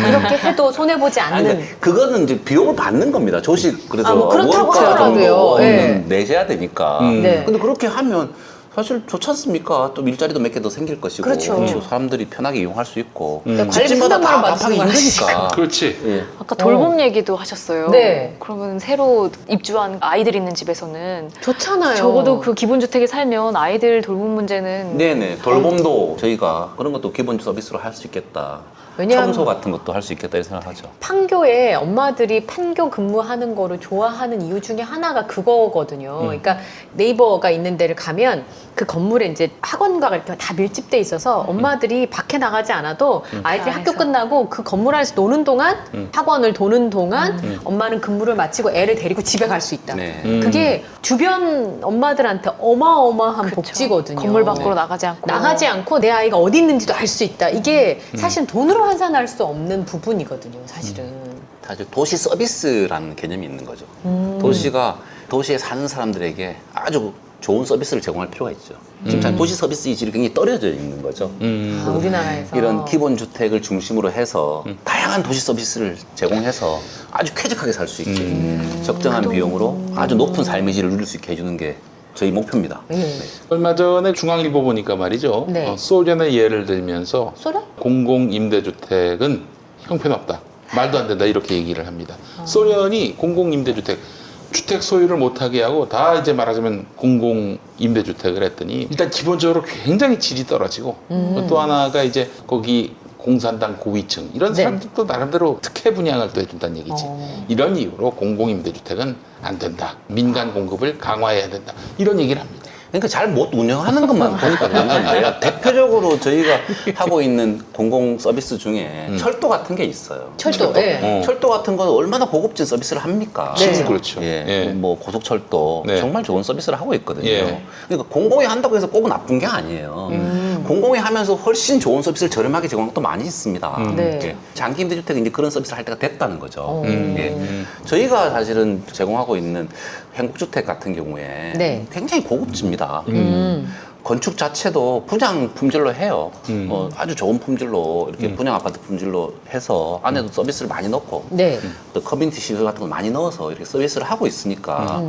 B: 이렇게 해도 손해 보지
F: 아니,
B: 않는.
F: 그러니까 그거는 이제 비용을 받는 겁니다. 조식 그래서
B: 아, 뭐 그렇다고
F: 원가
B: 하더라고요.
F: 정도는
B: 예.
F: 내셔야 되니까.
B: 네.
F: 근데 그렇게 하면 사실 좋지 않습니까? 또 일자리도 몇 개 더 생길 것이고
B: 그렇죠.
F: 또 사람들이 편하게 이용할 수 있고
B: 관리비
F: 집집마다
B: 300만
F: 다
B: 원 받을
F: 갚하기
B: 수가
F: 힘드니까.
A: 그렇지.
F: 예.
C: 아까 돌봄 얘기도 하셨어요.
B: 네.
C: 그러면 새로 입주한 아이들 있는 집에서는
B: 좋잖아요.
C: 적어도 그 기본 주택에 살면 아이들 돌봄 문제는
F: 네네 돌봄도 저희가 그런 것도 기본 서비스로 할 수 있겠다.
B: 왜냐하면
F: 청소 같은 것도 할 수 있겠다 이런 생각하죠.
B: 판교에 엄마들이 판교 근무하는 거를 좋아하는 이유 중에 하나가 그거거든요. 그러니까 네이버가 있는 데를 가면 그 건물에 이제 학원과가 이렇게 다 밀집돼 있어서 엄마들이 밖에 나가지 않아도 아이들이
C: 그
B: 학교
C: 안에서.
B: 끝나고 그 건물 안에서 노는 동안 학원을 도는 동안 엄마는 근무를 마치고 애를 데리고 집에 갈 수 있다.
F: 네.
B: 그게 주변 엄마들한테 어마어마한
C: 그쵸.
B: 복지거든요.
C: 건물 밖으로
F: 네.
C: 나가지 않고
B: 나가지 않고 내 아이가 어디 있는지도 알 수 있다. 이게 사실 돈으로 환산할 수 없는 부분이거든요. 사실은.
F: 사실 도시 서비스라는 개념이 있는 거죠. 도시에 사는 사람들에게 아주 좋은 서비스를 제공할 필요가 있죠. 지금 참 도시 서비스의 질이 굉장히 떨어져 있는 거죠.
B: 아, 우리나라에서
F: 이런 기본 주택을 중심으로 해서 다양한 도시 서비스를 제공해서 아주 쾌적하게 살 수 있게 적정한 비용으로 아주 높은 삶의 질을 누릴 수 있게 해주는 게 저희 목표입니다.
B: 예.
A: 얼마 전에 중앙일보 보니까 말이죠.
B: 네.
A: 소련의 예를 들면서
B: 소련?
A: 공공임대주택은 형편없다. 말도 안 된다. 이렇게 얘기를 합니다. 소련이 공공임대주택, 주택 소유를 못하게 하고 다 이제 말하자면 공공임대주택을 했더니 일단 기본적으로 굉장히 질이 떨어지고 또 하나가 이제 거기 공산당 고위층 이런
B: 네.
A: 사람들도 나름대로 특혜 분양을 또 해준다는 얘기지. 이런 이유로 공공임대주택은 안 된다. 민간 공급을 강화해야 된다. 이런 얘기를 합니다.
F: 그러니까 잘 못 운영하는 것만 보니까 그런 건데요. 대표적으로 저희가 하고 있는 공공 서비스 중에 철도 같은 게 있어요.
B: 철도. 예.
F: 철도 같은 건 얼마나 고급진 서비스를 합니까?
B: 네.
A: 그렇죠.
F: 예,
A: 예.
F: 뭐 고속철도
A: 네.
F: 정말 좋은 서비스를 하고 있거든요.
A: 예.
F: 그러니까 공공이 한다고 해서 꼭 나쁜 게 아니에요. 공공이 하면서 훨씬 좋은 서비스를 저렴하게 제공한 것도 많이 있습니다.
B: 네.
F: 예. 장기 임대주택은 이제 그런 서비스를 할 때가 됐다는 거죠.
B: 음.
F: 예. 저희가 사실은 제공하고 있는 행복주택 같은 경우에
B: 네.
F: 굉장히 고급집니다. 건축 자체도 분양 품질로 해요. 아주 좋은 품질로 이렇게 분양 아파트 품질로 해서 안에도 서비스를 많이 넣고
B: 네.
F: 또 커뮤니티 시설 같은 걸 많이 넣어서 이렇게 서비스를 하고 있으니까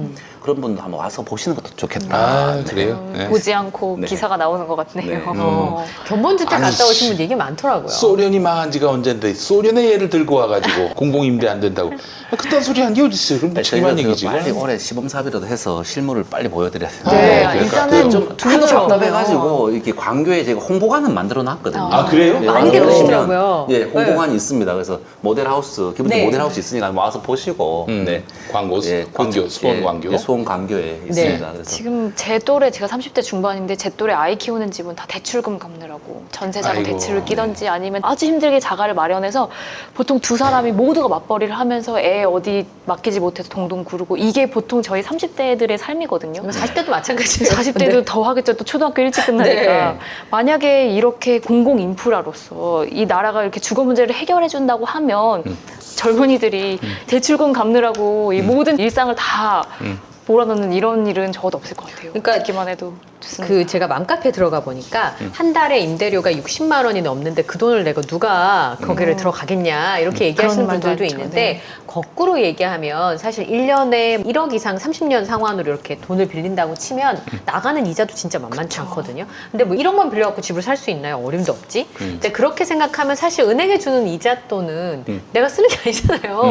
F: 그런 분들 한번 와서 보시는 것도 좋겠다.
A: 아, 그래요? 네.
C: 보지 않고
F: 네.
C: 기사가 나오는 것 같네요.
F: 네.
B: 견본주택
A: 아니,
B: 갔다 오신 분 얘기 많더라고요.
A: 소련이 망한 지가 언젠데 소련의 예를 들고 와가지고 공공임대 안 된다고 그딴 소리 한 게 어딨어요? 그럼 무책임한 얘기지.
F: 빨리 올해 시범사비라도 해서 실물을 빨리 보여드려야 돼요.
C: 네,
A: 그러니까.
C: 일단은
F: 좀 하도
C: 그렇죠.
F: 답답해가지고 이렇게 광교에 제가 홍보관은 만들어 놨거든요.
A: 아, 그래요?
B: 많이들
F: 와서
B: 오시더라고요.
F: 보시면, 예, 홍보관이 있습니다. 그래서 모델하우스, 기본적으로
B: 네.
F: 모델하우스 있으니까 와서 보시고, 네.
A: 광고, 광교, 수원 광교.
F: 예, 수원 광교에 있습니다. 그래서
C: 지금 제 또래 제가 30대 중반인데 제 또래 아이 키우는 집은 다 대출금 갚느라고 전세자금
A: 아이고.
C: 대출을 끼던지 아니면 아주 힘들게 자가를 마련해서 보통 두 사람이 모두가 맞벌이를 하면서 애 어디 맡기지 못해서 동동 구르고 이게 보통 저희 30대들의 삶이거든요.
B: 40대도 마찬가지예요.
C: 40대도 더 하겠죠. 또 초등학교 일찍 끝나니까.
B: 네.
C: 만약에 이렇게 공공 인프라로서 이 나라가 이렇게 주거 문제를 해결해 준다고 하면 젊은이들이 대출금 갚느라고 이 모든 일상을 다 몰아넣는 이런 일은 적어도 없을 것 같아요.
B: 그러니까
C: 듣기만 해도 좋습니다.
B: 그 제가 맘카페 들어가 보니까 한 달에 임대료가 60만 원이 넘는데 그 돈을 내고 누가 거기를 들어가겠냐 이렇게 얘기하시는
C: 그런 말도
B: 분들도
C: 많죠.
B: 있는데
C: 네.
B: 거꾸로 얘기하면 사실 1년에 1억 이상 30년 상환으로 이렇게 돈을 빌린다고 치면 나가는 이자도 진짜 만만치 않거든요. 근데 뭐 1억만 빌려갖고 집을 살 수 있나요? 어림도 없지. 근데 그렇게 생각하면 사실 은행에 주는 이자 돈은 내가 쓰는 게 아니잖아요.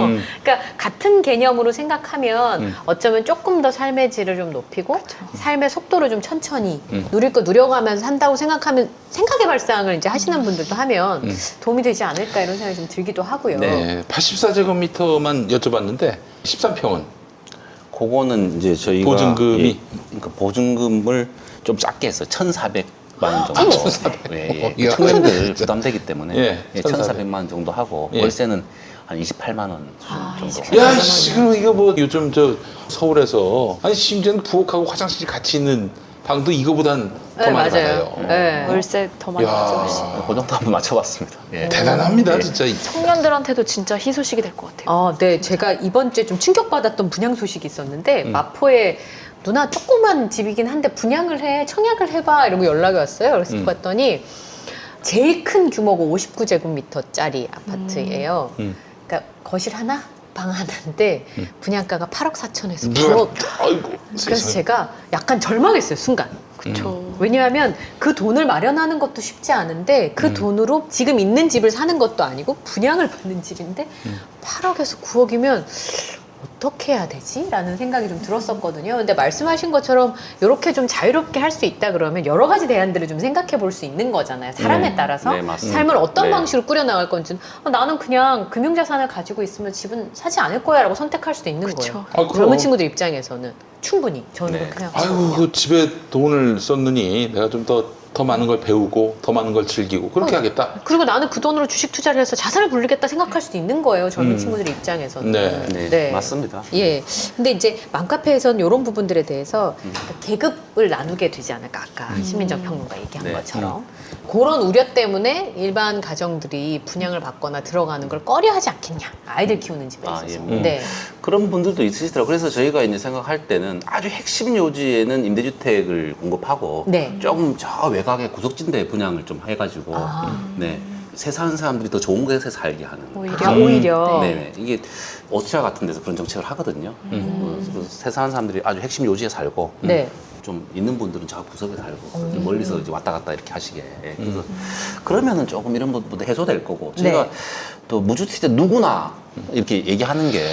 B: 그러니까 같은 개념으로 생각하면 어쩌면 조금 더 삶의 질을 좀 높이고 삶의 속도를 좀 천천히 누릴 거 누려가면서 한다고 생각하면 생각의 발상을 이제 하시는 분들도 하면 도움이 되지 않을까 이런 생각이 좀 들기도 하고요.
A: 네, 84제곱미터만 여쭤봤는데 13평은
F: 그거는 이제 저희가
A: 보증금이?
F: 예, 그러니까 보증금을 좀 작게 했어요. 1,400만 원 정도.
A: 1,400.
F: 예,
A: 야.
F: 청년들 부담되기 때문에
A: 예,
F: 예, 1,400만 원 정도 하고
A: 예.
F: 월세는 한 28만 원 정도.
C: 28만
A: 야, 지금 이거 뭐 요즘 저 서울에서 아니 심지어는 부엌하고 화장실이 같이 있는 방도 이거보단 더
B: 네,
A: 많이
B: 맞아요.
A: 받아요.
B: 네.
C: 월세 더 많이
A: 야.
C: 받죠. 훨씬.
F: 그 정도 한번 맞춰봤습니다. 예.
A: 대단합니다,
F: 예.
A: 진짜.
C: 청년들한테도 진짜 희소식이 될 것 같아요.
B: 네. 제가 이번 주에 좀 충격받았던 분양 소식이 있었는데 마포에 누나 조그만 집이긴 한데 분양을 해, 청약을 해봐 이러고 연락이 왔어요. 그래서 봤더니 제일 큰 규모가 59제곱미터짜리 아파트예요. 그러니까 거실 하나, 방 하나인데 분양가가 8억 4천에서 9억.
A: 아이고,
B: 그래서
A: 세상에.
B: 제가 약간 절망했어요, 순간.
C: 그렇죠.
B: 왜냐하면 그 돈을 마련하는 것도 쉽지 않은데 그 돈으로 지금 있는 집을 사는 것도 아니고 분양을 받는 집인데 8억에서 9억이면 어떻게 해야 되지? 라는 생각이 좀 들었었거든요. 근데 말씀하신 것처럼 이렇게 좀 자유롭게 할 수 있다 그러면 여러 가지 대안들을 좀 생각해 볼 수 있는 거잖아요. 사람에 따라서
F: 네, 맞습니다.
B: 삶을 어떤
F: 네.
B: 방식으로 꾸려나갈 건지는 나는 그냥 금융자산을 가지고 있으면 집은 사지 않을 거야 라고 선택할 수도 있는
C: 그쵸.
B: 거예요.
A: 아, 그럼.
B: 젊은 친구들 입장에서는 충분히 저는
F: 네.
B: 그렇게 생각합니다.
A: 아이고, 그 집에 돈을 썼느니 내가 좀 더 많은 걸 배우고 더 많은 걸 즐기고 그렇게 하겠다.
B: 그리고 나는 그 돈으로 주식 투자를 해서 자산을 불리겠다 생각할 수도 있는 거예요. 젊은 친구들 입장에서는.
A: 네.
F: 네, 맞습니다.
B: 예. 근데 이제 맘카페에서는 이런 부분들에 대해서 계급을 나누게 되지 않을까. 아까 신민정 평론가 얘기한
F: 네.
B: 것처럼. 그런 우려 때문에 일반 가정들이 분양을 받거나 들어가는 걸 꺼려하지 않겠냐. 아이들 키우는 집에
F: 아,
B: 있어서.
F: 예.
B: 네.
F: 그런 분들도 있으시더라고요. 그래서 저희가 이제 생각할 때는 아주 핵심 요지에는 임대주택을 공급하고
B: 네.
F: 조금 저 외곽에 구석진대 분양을 좀 해가지고 네. 새 사는 사람들이 더 좋은 곳에서 살게 하는
C: 오히려.
B: 오히려.
F: 네네. 이게 오스트리아 같은 데서 그런 정책을 하거든요. 그래서 새 사는 사람들이 아주 핵심 요지에 살고
B: 네.
F: 좀 있는 분들은 저 구석에 살고 멀리서 이제 왔다 갔다 이렇게 하시게. 예. 그래서 그러면은 조금 이런 부분도 해소될 거고 제가
B: 네.
F: 또 무주택자 누구나 이렇게 얘기하는 게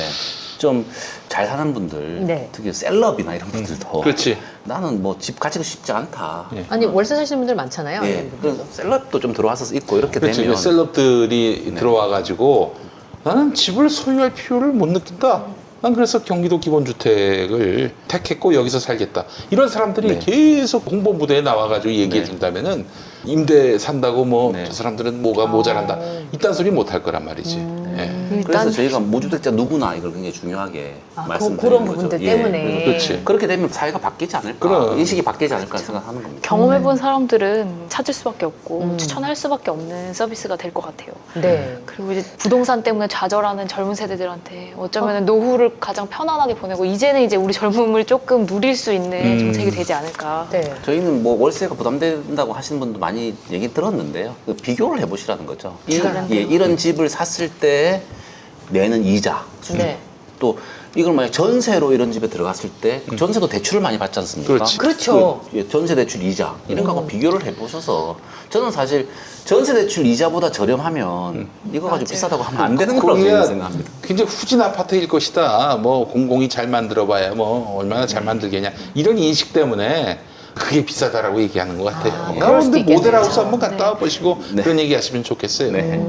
F: 좀 잘 사는 분들,
B: 네.
F: 특히 셀럽이나 이런 분들도
A: 그렇지.
F: 나는 뭐 집 가지고 싶지 않다.
A: 예.
B: 아니 월세 사시는 분들 많잖아요.
F: 예.
B: 이런 분들도.
F: 그래서 셀럽도 좀 들어와서 있고 이렇게
A: 그렇지.
F: 되면
A: 셀럽들이 들어와가지고 나는 집을 소유할 필요를 못 느낀다. 난 그래서 경기도 기본주택을 택했고 여기서 살겠다. 이런 사람들이
F: 네.
A: 계속 홍보무대에 나와가지고 얘기해 준다면은 임대 산다고 뭐
F: 네.
A: 저 사람들은 뭐가 모자란다. 이딴 소리 못 할 거란 말이지. 예.
F: 그래서
C: 일단
F: 저희가 무주택자 누구나 이걸 굉장히 중요하게 말씀드리는
B: 그런
F: 거죠.
B: 부분들
F: 예.
B: 때문에.
A: 그렇지.
F: 그렇게 되면 사회가 바뀌지 않을까,
A: 그럼.
F: 인식이 바뀌지 않을까 생각하는 겁니다.
C: 경험해본 사람들은 찾을 수밖에 없고 추천할 수밖에 없는 서비스가 될 것 같아요.
B: 네.
C: 그리고 이제 부동산 때문에 좌절하는 젊은 세대들한테 어쩌면 노후를 가장 편안하게 보내고 이제는 이제 우리 젊음을 조금 누릴 수 있는 정책이 되지 않을까.
B: 네.
F: 저희는 뭐 월세가 부담된다고 하시는 분도 많이 얘기 들었는데요. 그 비교를 해보시라는 거죠.
C: 비교를
F: 이런 집을 샀을 때 내는 이자,
B: 네.
F: 또 이걸 만약 전세로 이런 집에 들어갔을 때 전세도 대출을 많이 받지 않습니까?
A: 그렇지.
B: 그렇죠.
F: 예, 전세 대출 이자 이런 거하고 비교를 해보셔서 저는 사실 전세 대출 이자보다 저렴하면 이거 가지고 비싸다고 하면 안 되는 거라고 저는 생각합니다.
A: 굉장히 후진 아파트일 것이다. 뭐 공공이 잘 만들어봐야 뭐 얼마나 잘 만들겠냐 이런 인식 때문에 그게 비싸다라고 얘기하는 것 같아요.
B: 그럴 수도
A: 그런데 모델하우스
B: 있겠네요.
A: 한번 갔다 와 보시고
F: 네.
A: 그런 얘기 하시면 좋겠어요.
F: 네.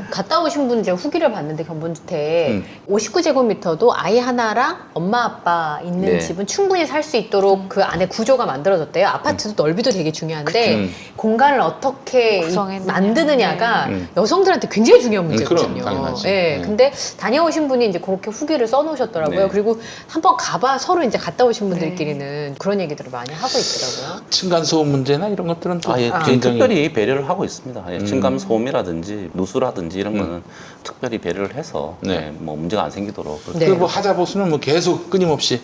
B: 갔다 오신 분 제가 후기를 봤는데 견본주택 59제곱미터도 아이 하나랑 엄마 아빠 있는
F: 네.
B: 집은 충분히 살 수 있도록 그 안에 구조가 만들어졌대요. 아파트도 넓이도 되게 중요한데 공간을 어떻게
C: 구성했느냐.
B: 만드느냐가 여성들한테 굉장히 중요한 문제거든요.
A: 그럼, 당연하지.
B: 예,
A: 네.
B: 근데 다녀오신 분이 이제 그렇게 후기를 써놓으셨더라고요.
F: 네.
B: 그리고 한번 가봐 서로 이제 갔다 오신 분들끼리는 그런 얘기들을 많이 하고 있더라고요.
A: 층간소음 문제나 이런 것들은 또
F: 예, 저희
A: 굉장히
F: 특별히 배려를 하고 있습니다. 예, 층간 소음이라든지 누수라든지 이런 거는 특별히 배려를 해서
A: 네.
F: 예, 뭐 문제가 안 생기도록 그렇게
B: 네.
A: 그리고 뭐 하자 보수는 뭐 계속 끊임없이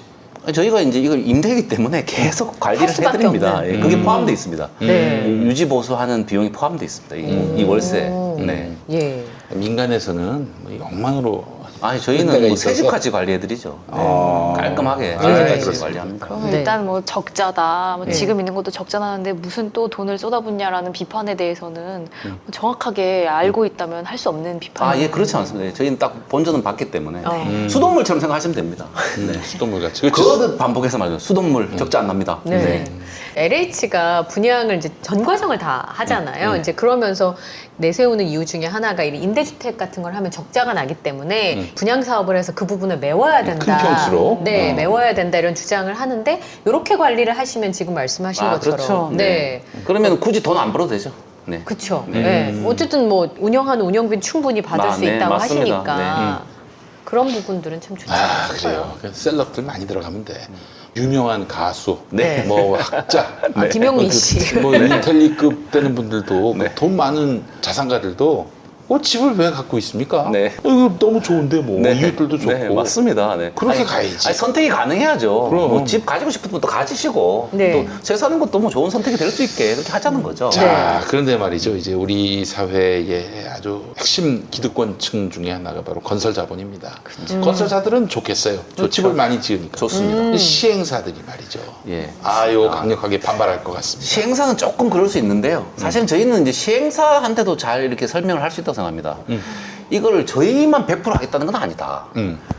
F: 저희가 이제 이걸 임대이기 때문에 계속 관리를
B: 할 수밖에
F: 해드립니다.
B: 없는.
F: 예, 그게 포함되어 있습니다.
B: 네.
F: 유지 보수하는 비용이 포함되어 있습니다. 이 월세. 네.
B: 예.
A: 민간에서는 뭐 이 엉망으로
F: 아니 저희는
A: 때가
F: 뭐
A: 있어서.
F: 새집까지 관리해드리죠. 네. 깔끔하게
A: 네,
F: 새집까지
A: 그렇습니다.
F: 관리합니다.
C: 그러면
B: 네.
C: 일단 뭐 적자다. 뭐 지금 있는 것도 적자나는데 무슨 또 돈을 쏟아붓냐라는 비판에 대해서는 정확하게 알고 있다면 할 수 없는 비판.
F: 아, 예, 그렇지 않습니다. 저희는 딱 본전은 받기 때문에
B: 어.
F: 수돗물처럼 생각하시면 됩니다. 네.
A: 수돗물 같이 그렇죠.
F: 그거는 반복해서 말해요. 수돗물 적자 안 납니다.
B: 네. LH가 분양을 이제 전 과정을 다 하잖아요. 이제 그러면서 내세우는 이유 중에 하나가 이 임대주택 같은 걸 하면 적자가 나기 때문에 분양 사업을 해서 그 부분을 메워야 된다.
A: 큰 평수로.
B: 네, 메워야 된다 이런 주장을 하는데 이렇게 관리를 하시면 지금 말씀하신
F: 아,
B: 것처럼.
F: 그렇죠.
B: 네.
F: 그러면 굳이 돈 안 벌어도 되죠. 네.
B: 그렇죠. 네. 어쨌든 뭐 운영하는 운영비 충분히 받을 수
F: 네,
B: 있다고
F: 맞습니다.
B: 하시니까 그런 부분들은 참 좋지
A: 아
B: 않을까요?
A: 그래요. 그 셀럽들 많이 들어가면 돼. 유명한 가수,
F: 네.
A: 뭐 학자,
B: 김용민 씨.
A: 뭐 인텔리급 되는 분들도 그돈 많은 자산가들도 집을 왜 갖고 있습니까?
F: 네.
A: 이거 너무 좋은데 뭐 이웃들도 좋고.
F: 네, 맞습니다. 네.
A: 그렇게 가야지.
F: 아니, 선택이 가능해야죠.
A: 그럼.
F: 뭐 집 가지고 싶은 분도 가지시고
B: 네.
F: 또 새 사는 것도 뭐 좋은 선택이 될 수 있게 그렇게 하자는 거죠.
A: 자, 그런데 말이죠. 이제 우리 사회의 아주 핵심 기득권층 중에 하나가 바로 건설 자본입니다. 건설사들은 좋겠어요. 집을 많이 지으니까.
F: 좋습니다.
A: 근데 시행사들이 말이죠.
F: 예.
A: 이거 강력하게 반발할 것 같습니다.
F: 시행사는 조금 그럴 수 있는데요. 사실은 저희는 이제 시행사한테도 잘 이렇게 설명을 할 수 있다고 생각합니다. 이거를 저희만 100% 하겠다는 건 아니다.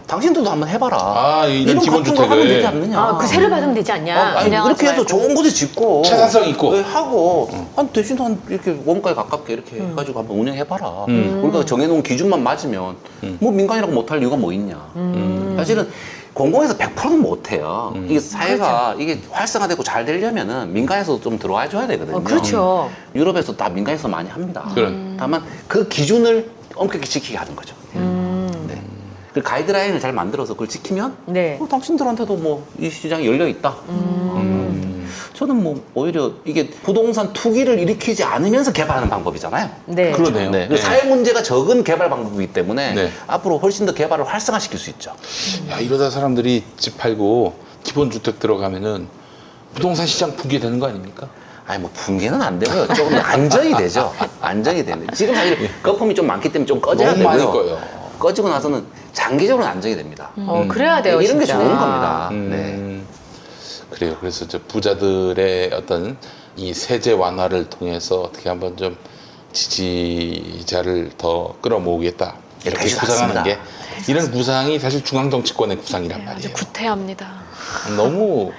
F: 당신들도 한번 해봐라.
A: 이런
F: 이런
A: 기본
F: 같은 거 하면
A: 주택을.
F: 되지 않느냐.
B: 아, 그 세를 받으면 되지 않냐?
F: 아니,
C: 그냥
F: 이렇게
C: 하지
F: 해서 좋은 곳에 짓고
A: 채산성 있고.
F: 네, 하고 한 대신 한 이렇게 원가에 가깝게 이렇게 해가지고 한번 운영해봐라. 우리가 정해놓은 기준만 맞으면 뭐 민간이라고 못할 이유가 뭐 있냐. 사실은 공공에서 100%는 못해요. 이게 사회가 이게 활성화되고 잘 되려면은 민간에서 좀 들어와 줘야 되거든요.
B: 그렇죠.
F: 유럽에서 다 민간에서 많이 합니다.
A: 그런.
F: 다만 그 기준을 엄격히 지키게 하는 거죠. 네. 그 가이드라인을 잘 만들어서 그걸 지키면
B: 네.
F: 당신들한테도 뭐 이 시장이 열려 있다. 저는 뭐 오히려 이게 부동산 투기를 일으키지 않으면서 개발하는 방법이잖아요.
B: 네.
A: 그러네요.
F: 네.
A: 네.
F: 사회 문제가 적은 개발 방법이기 때문에
A: 네.
F: 앞으로 훨씬 더 개발을 활성화시킬 수 있죠.
A: 야, 이러다 사람들이 집 팔고 기본주택 들어가면은 부동산 시장 붕괴되는 거 아닙니까?
F: 아니 뭐 붕괴는 안 되고요. 조금 더 안정이 되죠. 안정이 되는데 지금 사실 거품이 좀 많기 때문에 좀 꺼져야
A: 너무 많이
F: 되고요.
A: 꺼요.
F: 꺼지고 나서는 장기적으로 안정이 됩니다.
B: 그래야 돼요.
F: 이런 게
B: 진짜.
F: 좋은 겁니다. 네.
A: 그래요. 그래서 저 부자들의 어떤 이 세제 완화를 통해서 어떻게 한번 좀 지지자를 더 끌어모으겠다. 이렇게
F: 그러지
A: 구상하는
F: 않습니다.
A: 게 이런 구상이 사실 중앙정치권의 구상이란
C: 아주
A: 말이에요.
C: 구태합니다.
A: 너무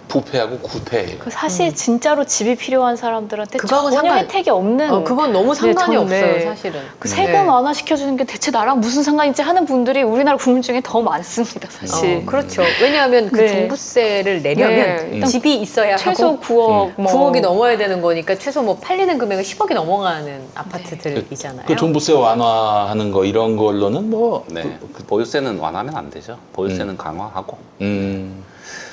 A: 부패하고 구태해요.
C: 그 사실 진짜로 집이 필요한 사람들한테
B: 그거하고는
C: 전혀
B: 상관-
C: 혜택이 없는.
B: 그건 너무 상관이
C: 네,
B: 없어요,
C: 네.
B: 사실은.
C: 그 세금 완화 시켜주는 게 대체 나랑 무슨 상관인지 하는 분들이 우리나라 국민 중에 더 많습니다, 사실.
B: 그렇죠. 왜냐하면 그
C: 네.
B: 종부세를 내려면
C: 네.
B: 집이 있어야
C: 최소
B: 하고
C: 9억, 뭐
B: 9억이 넘어야 되는 거니까 최소 뭐 팔리는 금액은 10억이 넘어가는 아파트들이잖아요.
A: 그 종부세 완화하는 거 이런 걸로는 뭐
F: 네. 그 보유세는 완화하면 안 되죠. 보유세는 강화하고.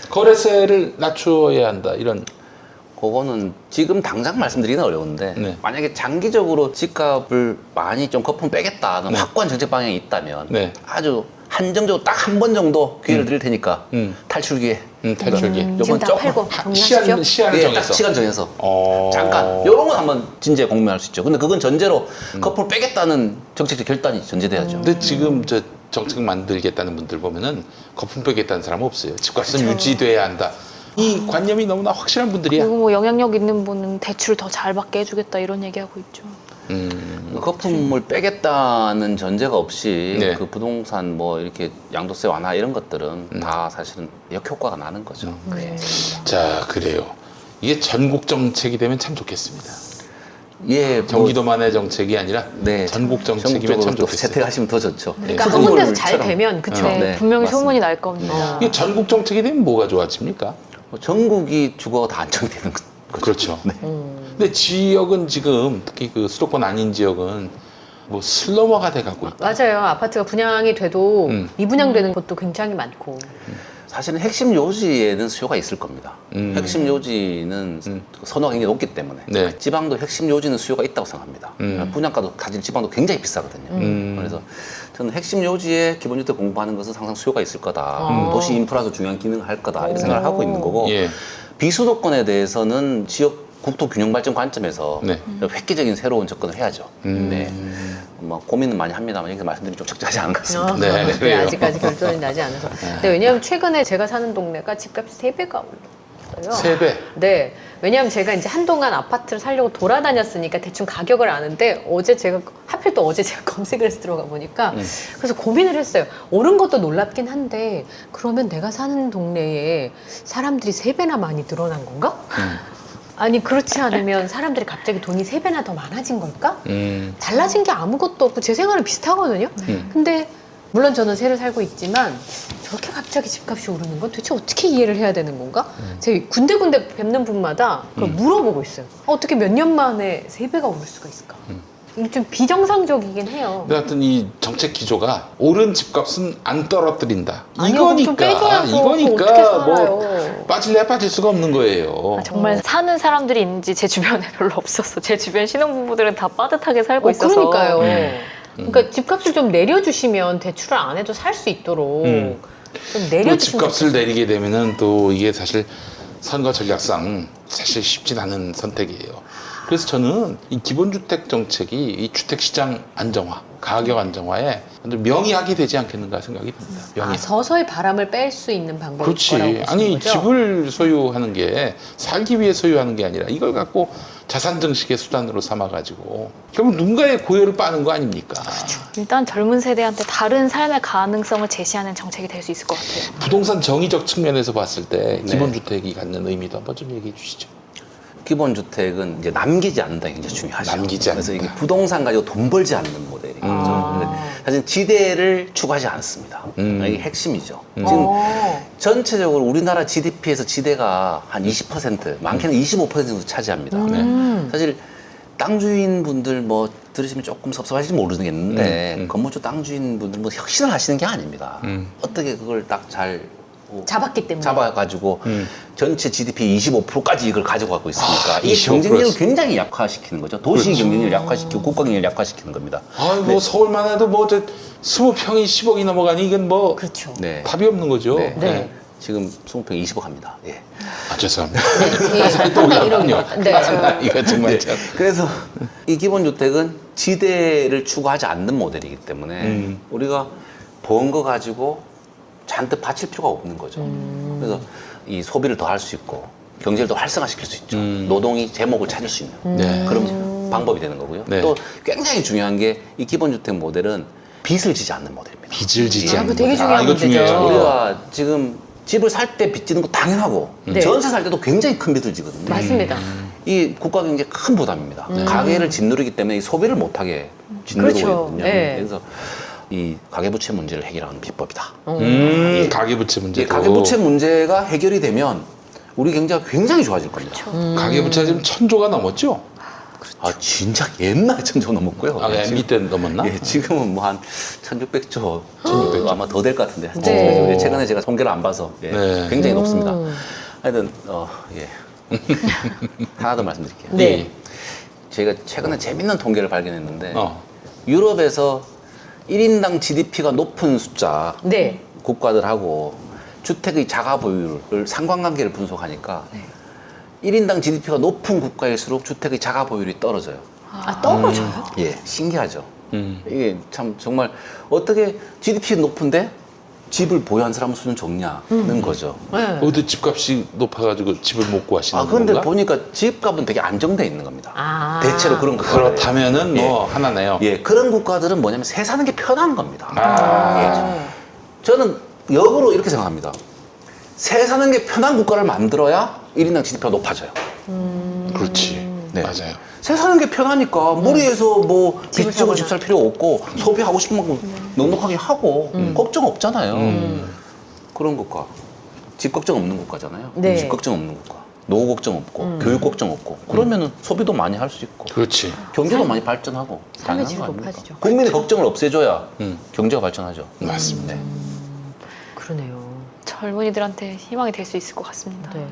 A: 거래세를 낮추어야 한다 이런.
F: 그거는 지금 당장 말씀드리기는 어려운데
A: 네.
F: 만약에 장기적으로 집값을 많이 좀 거품 빼겠다는
A: 네.
F: 확고한 정책 방향이 있다면
A: 네.
F: 아주 한정적으로 딱 한 번 정도 기회를 드릴 테니까 탈출 기회.
A: 탈출기.
B: 지금
F: 요건
B: 다
F: 조금
B: 팔고
A: 시간을
F: 예, 딱
A: 정해서.
F: 시간 정해서
A: 어.
F: 잠깐 이런 건 한번 진지하게 공유할 수 있죠. 근데 그건 전제로 거품을 빼겠다는 정책적 결단이 전제돼야죠.
A: 근데 지금 저 정책 만들겠다는 분들 보면은 거품 빼겠다는 사람은 없어요. 집값은 유지돼야 한다. 이 관념이 너무나 확실한 분들이야.
C: 그리고 뭐 영향력 있는 분은 대출 더 잘 받게 해주겠다 이런 얘기하고 있죠.
F: 거품을 빼겠다는 전제가 없이
A: 네.
F: 그 부동산 뭐 이렇게 양도세 완화 이런 것들은 다 사실은 역효과가 나는 거죠.
A: 자, 그래요. 이게 전국 정책이 되면 참 좋겠습니다.
F: 예, 뭐,
A: 경기도만의 정책이 아니라
F: 네,
A: 전국 정책이면 참
F: 전국적으로 또
A: 좋겠어요.
F: 채택하시면 더 좋죠.
B: 그러니까 한 군데서 잘
F: 수돗물처럼.
B: 되면 그쵸.
C: 네, 분명히
F: 맞습니다.
C: 소문이 날 겁니다.
A: 이게 전국 정책이 되면 뭐가 좋아집니까?
F: 뭐 전국이 주거가 다 안정되는 거죠.
A: 그렇죠. 근데 지역은 지금 특히 그 수도권 아닌 지역은 뭐 슬럼화가 돼가고 있다.
B: 맞아요. 아파트가 분양이 돼도 미분양되는 곳도 굉장히 많고.
F: 사실은 핵심 요지에는 수요가 있을 겁니다. 핵심 요지는 선호가 굉장히 높기 때문에
A: 네.
F: 지방도 핵심 요지는 수요가 있다고 생각합니다. 분양가도 사실 지방도 굉장히 비싸거든요. 그래서 저는 핵심 요지에 기본주택 공급하는 것은 항상 수요가 있을 거다. 도시 인프라도 중요한 기능을 할 거다. 이런 생각을 하고 있는 거고
A: 예.
F: 비수도권에 대해서는 지역 국토 균형 발전 관점에서
A: 네.
F: 획기적인 새로운 접근을 해야죠. 네. 뭐 고민은 많이 합니다만 여기서 말씀드리면 좀 적절하지 않은 것 같습니다.
A: 네,
B: 네,
A: 그래요.
B: 아직까지 결정이 나지 않아서. 네, 왜냐하면 최근에 제가 사는 동네가 집값이 3배가 올랐어요.
A: 3배.
B: 네. 왜냐하면 제가 이제 한동안 아파트를 살려고 돌아다녔으니까 대충 가격을 아는데 하필 또 어제 제가 검색을 해서 들어가 보니까 그래서 고민을 했어요. 오른 것도 놀랍긴 한데 그러면 내가 사는 동네에 사람들이 3배나 많이 늘어난 건가? 아니 그렇지 않으면 사람들이 갑자기 돈이 3배나 더 많아진 걸까? 달라진 게 아무것도 없고 제 생활은 비슷하거든요. 근데 물론 저는 새로 살고 있지만 저렇게 갑자기 집값이 오르는 건 도대체 어떻게 이해를 해야 되는 건가? 제가 군데군데 뵙는 분마다 그걸 물어보고 있어요. 어떻게 몇 년 만에 3배가 오를 수가 있을까? 이게 좀 비정상적이긴 해요.
A: 근데 하여튼 이 정책 기조가 오른 집값은 안 떨어뜨린다.
B: 아니요, 좀 빼줘야죠. 그거 어떻게 살아요?
A: 뭐 빠질래 빠질 수가 없는 거예요.
C: 정말 사는 사람들이 있는지 제 주변에 별로 없어서 제 주변 신혼부부들은 다 빠듯하게 살고 있어서
B: 그러니까요. 그러니까 집값을 좀 내려주시면 대출을 안 해도 살 수 있도록 좀
A: 또
B: 내려주시면
A: 집값을 내리게 되면은 또 이게 사실 선거 전략상 사실 쉽진 않은 선택이에요. 그래서 저는 이 기본주택 정책이 이 주택시장 안정화, 가격 안정화에 명의학이 되지 않겠는가 생각이 듭니다. 명의.
B: 서서히 바람을 뺄 수 있는 방법일 거라고
A: 그렇지.
B: 보시는
A: 아니
B: 거죠?
A: 집을 소유하는 게 살기 위해 소유하는 게 아니라 이걸 갖고 자산 증식의 수단으로 삼아가지고 결국 누군가의 고열을 빠는 거 아닙니까?
C: 일단 젊은 세대한테 다른 삶의 가능성을 제시하는 정책이 될 수 있을 것 같아요.
A: 부동산 정의적 측면에서 봤을 때
F: 네.
A: 기본주택이 갖는 의미도 한번 좀 얘기해 주시죠.
F: 기본주택은 이제 남기지 않는다 게 굉장히 중요하죠.
A: 남기지 않는다.
F: 그래서 이게 부동산 가지고 돈 벌지 않는 모델인 거죠. 사실 지대를 추구하지 않습니다. 이게 핵심이죠. 지금 전체적으로 우리나라 GDP에서 지대가 한 20%, 많게는 25% 정도 차지합니다. 사실 땅 주인분들 뭐 들으시면 조금 섭섭하실지 모르겠는데 건물주 땅 주인분들 뭐 혁신을 하시는 게 아닙니다. 어떻게 그걸 딱잘
B: 잡았기 때문에.
F: 잡아가지고 전체 GDP 25%까지 이걸 가져가고 있으니까 이게
A: 25%.
F: 경쟁력을 굉장히 약화시키는 거죠. 도시 경쟁력을 약화시키고 국가 경쟁력을 약화시키는 겁니다.
A: 뭐 서울만 해도 뭐 20평이 10억이 넘어가니 이건 뭐
B: 그렇죠.
F: 네.
A: 답이 없는 거죠.
F: 네.
B: 네.
F: 지금 20평 20억 합니다. 예.
A: 아 죄송합니다.
B: 네,
A: 또 올랐군요.
B: 네.
A: 이거 정말 참.
F: 그래서 이 기본주택은 지대를 추구하지 않는 모델이기 때문에 우리가 번 거 가지고 잔뜩 바칠 필요가 없는 거죠. 그래서 이 소비를 더 할 수 있고 경제를 더 활성화시킬 수 있죠. 노동이 제목을 찾을 수 있는
A: 네.
F: 그런 방법이 되는 거고요.
A: 네.
F: 또 굉장히 중요한 게 이 기본주택 모델은 빚을 지지 않는 모델입니다.
A: 빚을 지지
B: 아,
A: 않는
B: 그거 되게
A: 거다.
B: 중요한
A: 이거
B: 문제죠.
A: 중요해요.
F: 우리가 지금 집을 살 때 빚 지는 거 당연하고
B: 네.
F: 전세 살 때도 굉장히 큰 빚을 지거든요.
B: 맞습니다.
F: 이 국가 경제에 큰 부담입니다. 가계를 짓누르기 때문에 이 소비를 못하게 짓누르고
B: 그렇죠.
F: 있거든요.
B: 네.
F: 그래서 이 가계부채 문제를 해결하는 비법이다.
A: 가계부채 문제.
F: 이 가계부채 문제가 해결이 되면 우리 경제가 굉장히 좋아질 겁니다.
A: 가계부채 지금 1,000조가 넘었죠?
F: 아 진짜 옛날에 1,000조 넘었고요.
A: 아, MB 때 넘었나?
F: 예, 지금은 뭐 한 1,600조,
A: 1,600조.
F: 아마 더 될 것 같은데.
B: 네.
F: 예, 최근에 제가 통계를 안 봐서 예,
A: 네.
F: 굉장히 높습니다. 하여튼 예. 하나 더 말씀드릴게요.
B: 네.
F: 제가 최근에 재밌는 통계를 발견했는데
A: 어.
F: 유럽에서 1인당 GDP가 높은 숫자
B: 네.
F: 국가들하고 주택의 자가 보유를 상관관계를 분석하니까 1인당 GDP가 높은 국가일수록 주택의 자가 보유율이 떨어져요.
B: 아, 떨어져요?
F: 예, 신기하죠. 이게 참 정말 어떻게 GDP 높은데 집을 보유한 사람 수는 적냐는 거죠.
B: 네.
A: 어디 집값이 높아가지고 집을 못 구하시는
F: 아 그런데
A: 건가?
F: 보니까 집값은 되게 안정돼 있는 겁니다.
B: 아.
F: 대체로 그런 국가들.
A: 그렇다면은 뭐 하나네요.
F: 예, 그런 국가들은 뭐냐면 새 사는 게 편한 겁니다.
A: 아,
F: 저는 역으로 이렇게 생각합니다. 새 사는 게 편한 국가를 만들어야 1인당 GDP가 높아져요.
A: 그렇지.
F: 네.
A: 맞아요.
F: 새 사는 게 편하니까 무리해서 뭐
B: 집을
F: 빚지고
B: 사거나.
F: 집 살 필요 없고 소비하고 싶은 만큼 넉넉하게 하고 걱정 없잖아요. 그런 국가. 집 걱정 없는 국가잖아요.
B: 네.
F: 집 걱정 없는 국가. 노후 걱정 없고 교육 걱정 없고 그러면은 소비도 많이 할 수 있고
A: 그렇지.
F: 경제도 많이 발전하고
B: 삶의
F: 당연한
B: 질이
F: 거 아닙니까?
B: 높아지죠.
F: 국민의 걱정을 없애줘야 경제가 발전하죠.
A: 맞습니다.
B: 그러네요.
C: 젊은이들한테 희망이 될 수 있을 것 같습니다.
B: 네.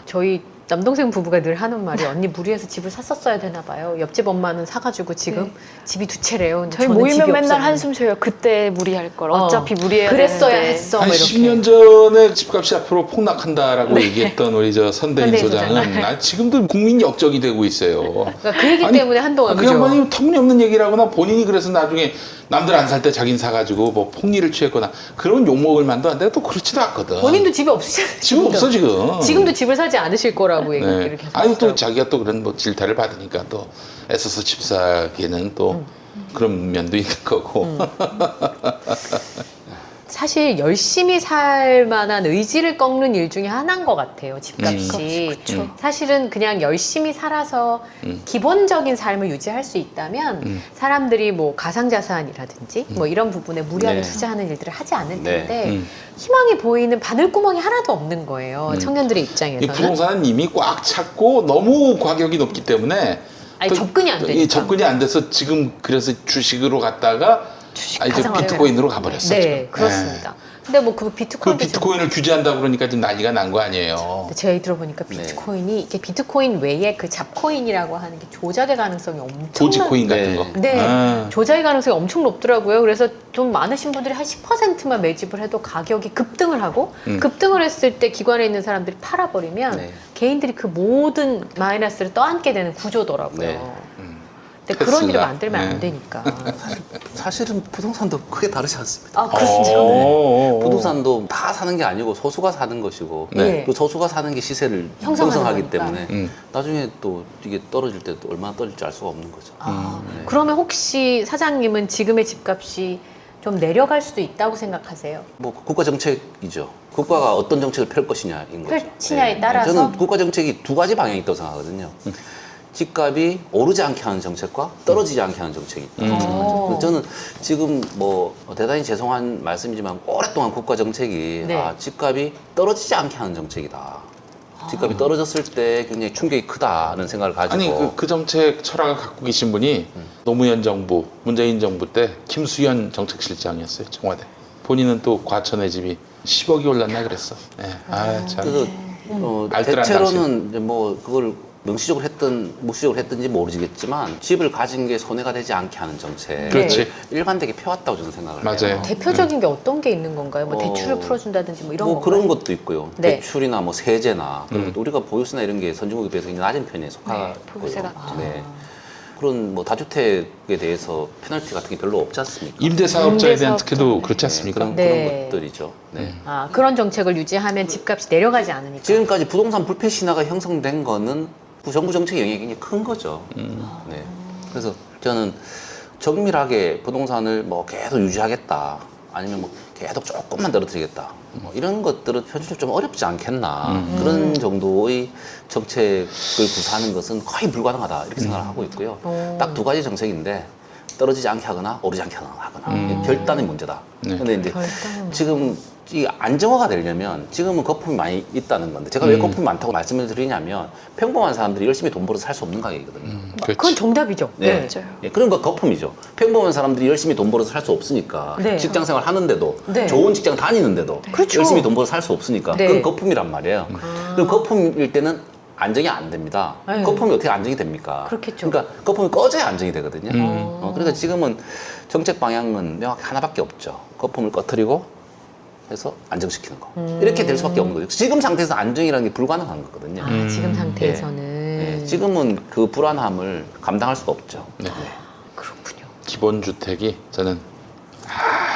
B: 저희 남동생 부부가 늘 하는 말이 언니 무리해서 집을 샀었어야 되나 봐요. 옆집 엄마는 사가지고 지금
C: 네.
B: 집이 두 채래요. 근데
C: 저희
B: 저는
C: 모이면
B: 집이
C: 맨날
B: 없었는데.
C: 한숨 쉬어요. 그때 무리할 걸. 어차피 무리해야
B: 그랬어야
C: 되는데.
B: 했어.
A: 한
B: 뭐 이렇게.
A: 10년 전에 집값이 앞으로 폭락한다라고 얘기했던 우리 저 선대인
B: 선대인
A: 소장은
B: 소장.
A: 난 지금도 국민 역적이 되고 있어요.
B: 그러니까 그 얘기 때문에 한동안
A: 그 양반이 터무니없는 얘기를 하거나 본인이 그래서 나중에 남들 안 살 때 자긴 사가지고 뭐 폭리를 취했거나 그런 욕먹을 만도 안 돼. 또 그렇지도 않거든.
B: 본인도 집이 없으잖아요.
A: 지금 없어 지금.
B: 지금도 집을 사지 않으실 거라고 얘기
A: 네.
B: 이렇게.
A: 아니 또
B: 하셨어요.
A: 자기가 또 그런 뭐 질타를 받으니까 또 애써서 집 사기에는 또 그런 면도 있는 거고.
B: 사실 열심히 살 만한 의지를 꺾는 일 중에 하나인 것 같아요. 집값이. 사실은 그냥 열심히 살아서 기본적인 삶을 유지할 수 있다면 사람들이 뭐 가상자산이라든지 뭐 이런 부분에 무리하게
F: 네.
B: 투자하는 일들을 하지 않을
F: 네.
B: 텐데 희망이 보이는 바늘구멍이 하나도 없는 거예요. 청년들의
A: 이
B: 입장에서는.
A: 부동산은 이미 꽉 찼고 너무 가격이 높기 때문에
B: 아니,
A: 또
B: 접근이 안
A: 이
B: 되니까.
A: 접근이 안 돼서 지금 그래서 주식으로 갔다가 이제
B: 가상화폐로.
A: 비트코인으로 가버렸어.
B: 네,
A: 지금.
B: 그렇습니다. 근데 뭐 그
A: 그
B: 비트코인
A: 비트코인을 규제한다 그러니까 지금 난리가 난 거 아니에요.
B: 제 얘기 들어보니까 비트코인이 이게 비트코인 외에 그 잡코인이라고 하는 게 조작의 가능성이 엄청
A: 도지코인 같은
F: 네.
A: 거.
B: 네,
A: 아.
B: 조작의 가능성이 엄청 높더라고요. 그래서 좀 많으신 분들이 한 10%만 매집을 해도 가격이 급등을 하고 급등을 했을 때 기관에 있는 사람들이 팔아버리면
F: 네.
B: 개인들이 그 모든 마이너스를 떠안게 되는 구조더라고요.
F: 네.
B: 근데 그런 일을
A: 테슬라.
B: 만들면 안
A: 네.
B: 되니까.
F: 사실은 부동산도 크게 다르지 않습니다.
B: 아, 그렇습니까?
A: 오.
F: 부동산도 다 사는 게 아니고 소수가 사는 것이고
B: 네.
F: 그 소수가 사는 게 시세를
B: 형성하는
F: 형성하기
B: 거니까.
F: 때문에 나중에 또 이게 떨어질 때 또 얼마나 떨어질지 알 수가 없는 거죠. 네.
B: 그러면 혹시 사장님은 지금의 집값이 좀 내려갈 수도 있다고 생각하세요?
F: 뭐 국가 정책이죠. 국가가 어떤 정책을 펼 것이냐인 거죠.
B: 펼치냐에 따라서?
F: 저는 국가 정책이 두 가지 방향이 있다고 생각하거든요. 집값이 오르지 않게 하는 정책과 떨어지지 않게 하는 정책이 있다. 저는 지금 뭐 대단히 죄송한 말씀이지만 오랫동안 국가 정책이
B: 네.
F: 집값이 떨어지지 않게 하는 정책이다. 집값이 떨어졌을 때 굉장히 충격이 크다는 생각을 가지고
A: 아니 그 정책 철학을 갖고 계신 분이 노무현 정부, 문재인 정부 때 김수현 정책실장이었어요. 청와대. 본인은 또 과천의 집이 10억이 올랐나 그랬어. 네. 아, 참.
F: 그래서
A: 알뜰한
F: 대체로는 이제 뭐 그걸 명시적으로 했든 무시적으로 했든지 모르겠지만 집을 가진 게 손해가 되지 않게 하는 정책.
A: 그렇지.
F: 일관되게 펴왔다고 저는 생각을
A: 맞아요.
F: 해요.
B: 대표적인 게 어떤 게 있는 건가요? 뭐 대출을
F: 어,
B: 풀어준다든지 뭐 이런
F: 뭐
B: 건가요?
F: 그런 것도 있고요.
B: 네.
F: 대출이나 뭐 세제나 그런 것도 우리가 보유세나 이런 게 선진국에 비해서 굉장히 낮은 편에 속하고요.
C: 보유세가
F: 네. 그런 뭐 다주택에 대해서 페널티 같은 게 별로 없지 않습니까?
A: 임대사업자에 대한
C: 임대사업자.
A: 특혜도 그렇지 않습니까?
F: 그런,
B: 네.
F: 그런 것들이죠. 네.
B: 아, 그런 정책을 유지하면 집값이 내려가지 않으니까.
F: 지금까지 부동산 불패 신화가 형성된 거는 정부 정책의 영향이 굉장히 큰 거죠. 네. 그래서 저는 정밀하게 부동산을 뭐 계속 유지하겠다. 아니면 뭐 계속 조금만 떨어뜨리겠다. 뭐 이런 것들은 현실적으로 좀 어렵지 않겠나. 그런 정도의 정책을 구사하는 것은 거의 불가능하다. 이렇게 생각을 하고 있고요. 딱 두 가지 정책인데 떨어지지 않게 하거나 오르지 않게 하거나. 결단의 문제다.
A: 네.
F: 근데 이제
B: 결단은
F: 지금 이 안정화가 되려면 지금은 거품이 많이 있다는 건데 제가 왜 거품이 많다고 말씀을 드리냐면 평범한 사람들이 열심히 돈 벌어서 살 수 없는 가격이거든요.
A: 그렇지.
B: 그건 정답이죠.
F: 네.
C: 맞아요.
F: 예, 그런 거 거품이죠. 평범한 사람들이 열심히 돈 벌어서 살 수 없으니까
B: 네.
F: 직장 생활 하는데도
B: 네.
F: 좋은 직장 다니는데도
B: 그렇죠.
F: 열심히 돈 벌어서 살 수 없으니까
B: 네.
F: 그건 거품이란 말이에요. 그럼 거품일 때는 안정이 안 됩니다.
B: 네.
F: 거품이 어떻게 안정이 됩니까?
B: 그렇겠죠.
F: 그러니까 거품이 꺼져야 안정이 되거든요. 그러니까 지금은 정책 방향은 명확히 하나밖에 없죠. 거품을 꺼트리고 해서 안정시키는 거. 이렇게 될 수밖에 없는 거죠. 지금 상태에서 안정이라는 게 불가능한 거거든요.
B: 아, 지금 상태에서는.
F: 네, 지금은 그 불안함을 감당할 수가 없죠.
A: 네.
B: 그렇군요.
A: 기본주택이 저는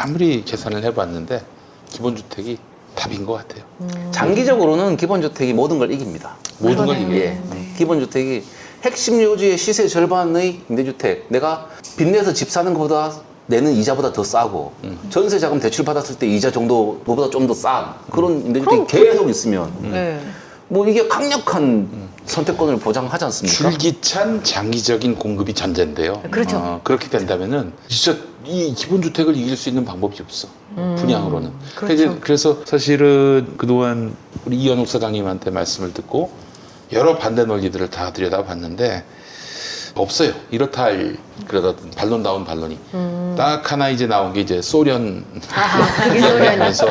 A: 아무리 계산을 해봤는데 기본주택이 답인 것 같아요.
F: 장기적으로는 기본주택이 모든 걸 이깁니다.
A: 모든 걸 이겨요.
F: 예. 기본주택이 핵심 요지의 시세 절반의 임대주택. 내가 빚내서 집 사는 것보다 내는 이자보다 더 싸고 전세 자금 대출 받았을 때 이자 정도 그보다 좀 더 싼 그런 임대주택이 계속 있으면
B: 네.
F: 뭐 이게 강력한 선택권을 보장하지 않습니까?
A: 줄기찬 장기적인 공급이 전제인데요.
B: 그렇죠.
A: 그렇게 된다면은 진짜 이 기본주택을 이길 수 있는 방법이 없어. 분양으로는.
B: 그렇죠.
A: 그래서 사실은 그동안 우리 이현욱 사장님한테 말씀을 듣고 여러 반대 논리들을 다 들여다봤는데 없어요. 이렇다 할 그러다 반론 반론이 딱 하나 이제 나온 게 이제 소련
B: 그게 소련이.
A: 하면서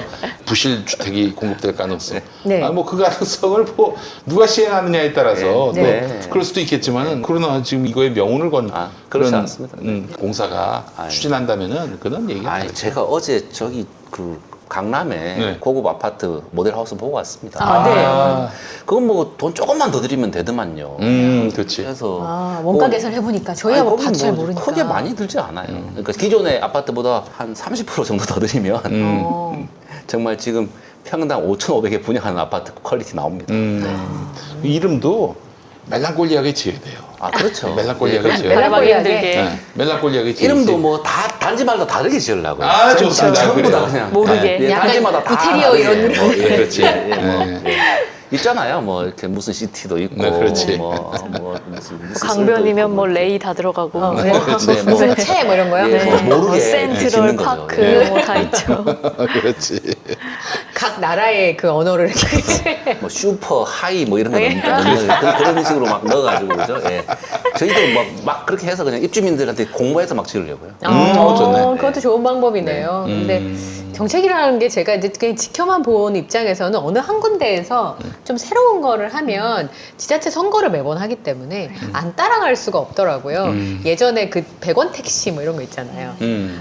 A: 부실 주택이 공급될 가능성.
B: 네.
A: 뭐 그 가능성을 뭐 누가 시행하느냐에 따라서
F: 네.
A: 또
F: 네.
A: 그럴 수도 있겠지만은 그러나 지금 이거에 명운을 건
F: 그렇지
A: 그런
F: 않습니다.
A: 공사가
F: 아니.
A: 추진한다면은 그런 얘기가
F: 아니,
A: 다르죠.
F: 제가 어제 저기 그 강남에
A: 네.
F: 고급 아파트 모델하우스 보고 왔습니다.
B: 아, 네.
F: 그건 뭐 돈 조금만 더 들이면 되더만요.
A: 그렇지.
F: 그래서
B: 원가
F: 뭐-
B: 계산해보니까 저희야 뭐
F: 거긴
B: 봐도 잘
F: 뭐
B: 모르니까.
F: 크게 많이 들지 않아요. 그러니까 기존의 아파트보다 한 30% 정도 더 들이면 정말 지금 평당 5,500에 분양하는 아파트 퀄리티 나옵니다.
A: 이름도 멜랑콜리하게 지어야 돼요.
F: 아, 그렇죠.
A: 멜랑콜리하게
F: 네,
A: 지어야 돼요.
C: 바라보기 힘들게.
A: 네, 멜랑콜리하게 지어야지.
F: 이름도 뭐 다 단지마다 다르게 지으려고요.
A: 아, 좋습니다.
F: 전부
A: 그래요.
F: 다 그냥
C: 모르게.
F: 예,
B: 약간
F: 단지마다 다
B: 이태리어
F: 다르게.
B: 이런 느낌.
F: 예,
A: 그렇지.
F: 예, 예, 뭐,
A: 네.
F: 예. 있잖아요. 뭐 이렇게 무슨 시티도 있고,
A: 네, 그렇지.
F: 뭐 무슨
C: 강변이면 뭐 레이 다 들어가고
F: 네,
A: 그렇지.
B: 무슨 채 뭐 이런 거요?
F: 예,
B: 네.
F: 뭐 모르게
C: 뭐 센트럴
F: 짓는 거죠.
C: 파크
F: 예.
C: 뭐 다 있죠.
A: 그렇지.
B: 각 나라의 그 언어를 이렇게
F: 뭐 슈퍼 하이 뭐 이런 거 넣는다. 그런 식으로 막 넣어가지고 그죠. 예. 저희도 막 그렇게 해서 그냥 입주민들한테 공부해서 막 지으려고요.
A: 좋네.
B: 그것도 좋은 방법이네요. 근데 정책이라는 게 제가 이제 그냥 지켜만 본 입장에서는 어느 한 군데에서 좀 새로운 거를 하면 지자체 선거를 매번 하기 때문에 안 따라갈 수가 없더라고요. 예전에 그 100원 택시 뭐 이런 거 있잖아요.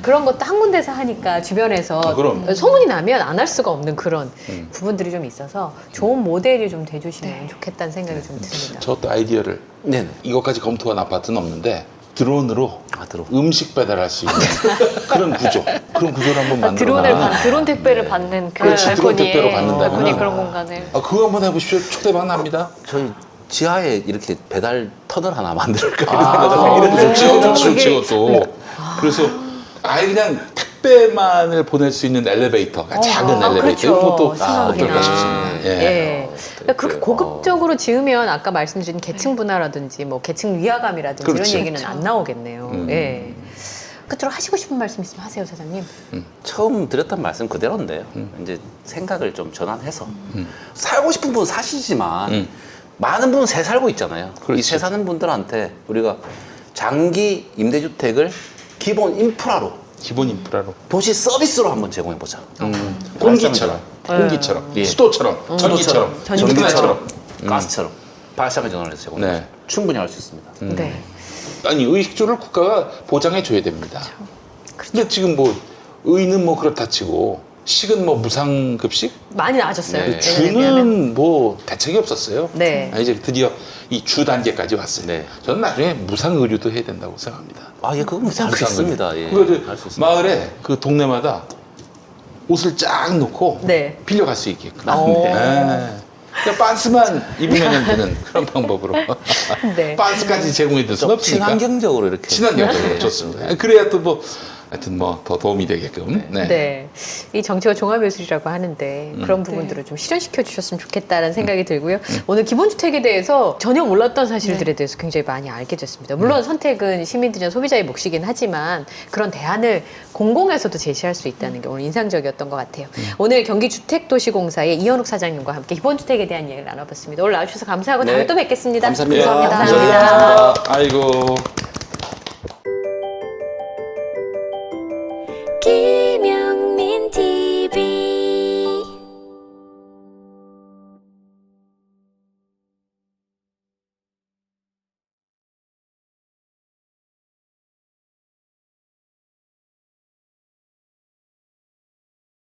B: 그런 것도 한 군데서 하니까 주변에서
A: 그럼.
B: 소문이 나면 안 할 수가 없는 그런 부분들이 좀 있어서 좋은 모델이 좀 돼주시면 좋겠다는 생각이 좀 듭니다.
A: 저것도 아이디어를
F: 네네.
A: 이것까지 검토한 아파트는 없는데 드론으로
F: 드론.
A: 음식 배달할 수 있는 그런 구조를 한번 만들어
C: 드론 택배를 받는 그
A: 그렇지, 드론
C: 발코니에
A: 택배로 받는다면.
C: 발코니 그런 공간을
A: 그거 한번 해보십시오. 초대박 납니다.
F: 저희 지하에 이렇게 배달 터널 하나 만들까
A: 좋지 그것도. 그래서 아예 그냥 택배만을 보낼 수 있는 엘리베이터, 작은 엘리베이터
B: 그렇죠.
A: 이런 것도
B: 생각이나.
A: 어떨까 싶습니다.
B: 예. 그러니까 그렇게 고급적으로 지으면 아까 말씀드린 계층 분화라든지 뭐 계층 위화감이라든지
A: 그렇지.
B: 이런 얘기는 안 나오겠네요. 예. 끝으로 하시고 싶은 말씀 있으면 하세요, 사장님.
F: 처음 드렸던 말씀 그대로인데요. 이제 생각을 좀 전환해서 살고 싶은 분은 사시지만 많은 분은 새 살고 있잖아요.
A: 그렇지.
F: 이 새 사는 분들한테 우리가 장기 임대주택을 기본 인프라로
A: 기본 인프라로
F: 도시 서비스로 한번 제공해 보자.
A: 공기처럼,
F: 예.
A: 수도처럼, 전기처럼,
F: 전기처럼, 가스처럼 발상의 전환을 해서 제공해
A: 네.
F: 보자. 충분히 할 수 있습니다.
B: 네.
A: 아니 의식주를 국가가 보장해 줘야 됩니다. 근데 지금 뭐 의는 뭐 그렇다 치고 식은 뭐 무상급식
B: 많이 나아졌어요.
F: 네.
B: 예전에 비하면.
A: 주는 뭐 대책이 없었어요.
B: 네.
A: 이제 드디어 이 주 단계까지 왔어요.
F: 네.
A: 저는 나중에 무상 의료도 해야 된다고 생각합니다.
F: 아, 예, 그건 할수
A: 무상
F: 있습니다.
A: 의료.
F: 예,
A: 그거
F: 할 수 있습니다.
A: 마을에 그 동네마다 옷을 쫙 놓고
B: 네.
A: 빌려갈 수 있게끔.
B: 오.
A: 네. 그냥 반스만 입으면 되는 그런 방법으로
B: 네.
A: 반스까지 제공해 줄 수는
F: 좀
A: 없으니까
F: 친환경적으로 이렇게
A: 친환경적으로 좋습니다. 그래야 또 뭐 하여튼 뭐 더 도움이 되게끔. 네.
B: 네. 이 정치가 종합예술이라고 하는데 그런 부분들을 좀 실현시켜 주셨으면 좋겠다는 생각이 들고요. 오늘 기본주택에 대해서 전혀 몰랐던 사실들에 대해서 굉장히 많이 알게 됐습니다. 물론 선택은 시민들이나 소비자의 몫이긴 하지만 그런 대안을 공공에서도 제시할 수 있다는 게 오늘 인상적이었던 것 같아요. 오늘 경기주택도시공사의 이현욱 사장님과 함께 기본주택에 대한 이야기를 나눠봤습니다. 오늘 나와주셔서 감사하고
F: 네.
B: 다음에 또 뵙겠습니다.
F: 감사합니다.
B: 감사합니다.
A: 아이고.
G: 길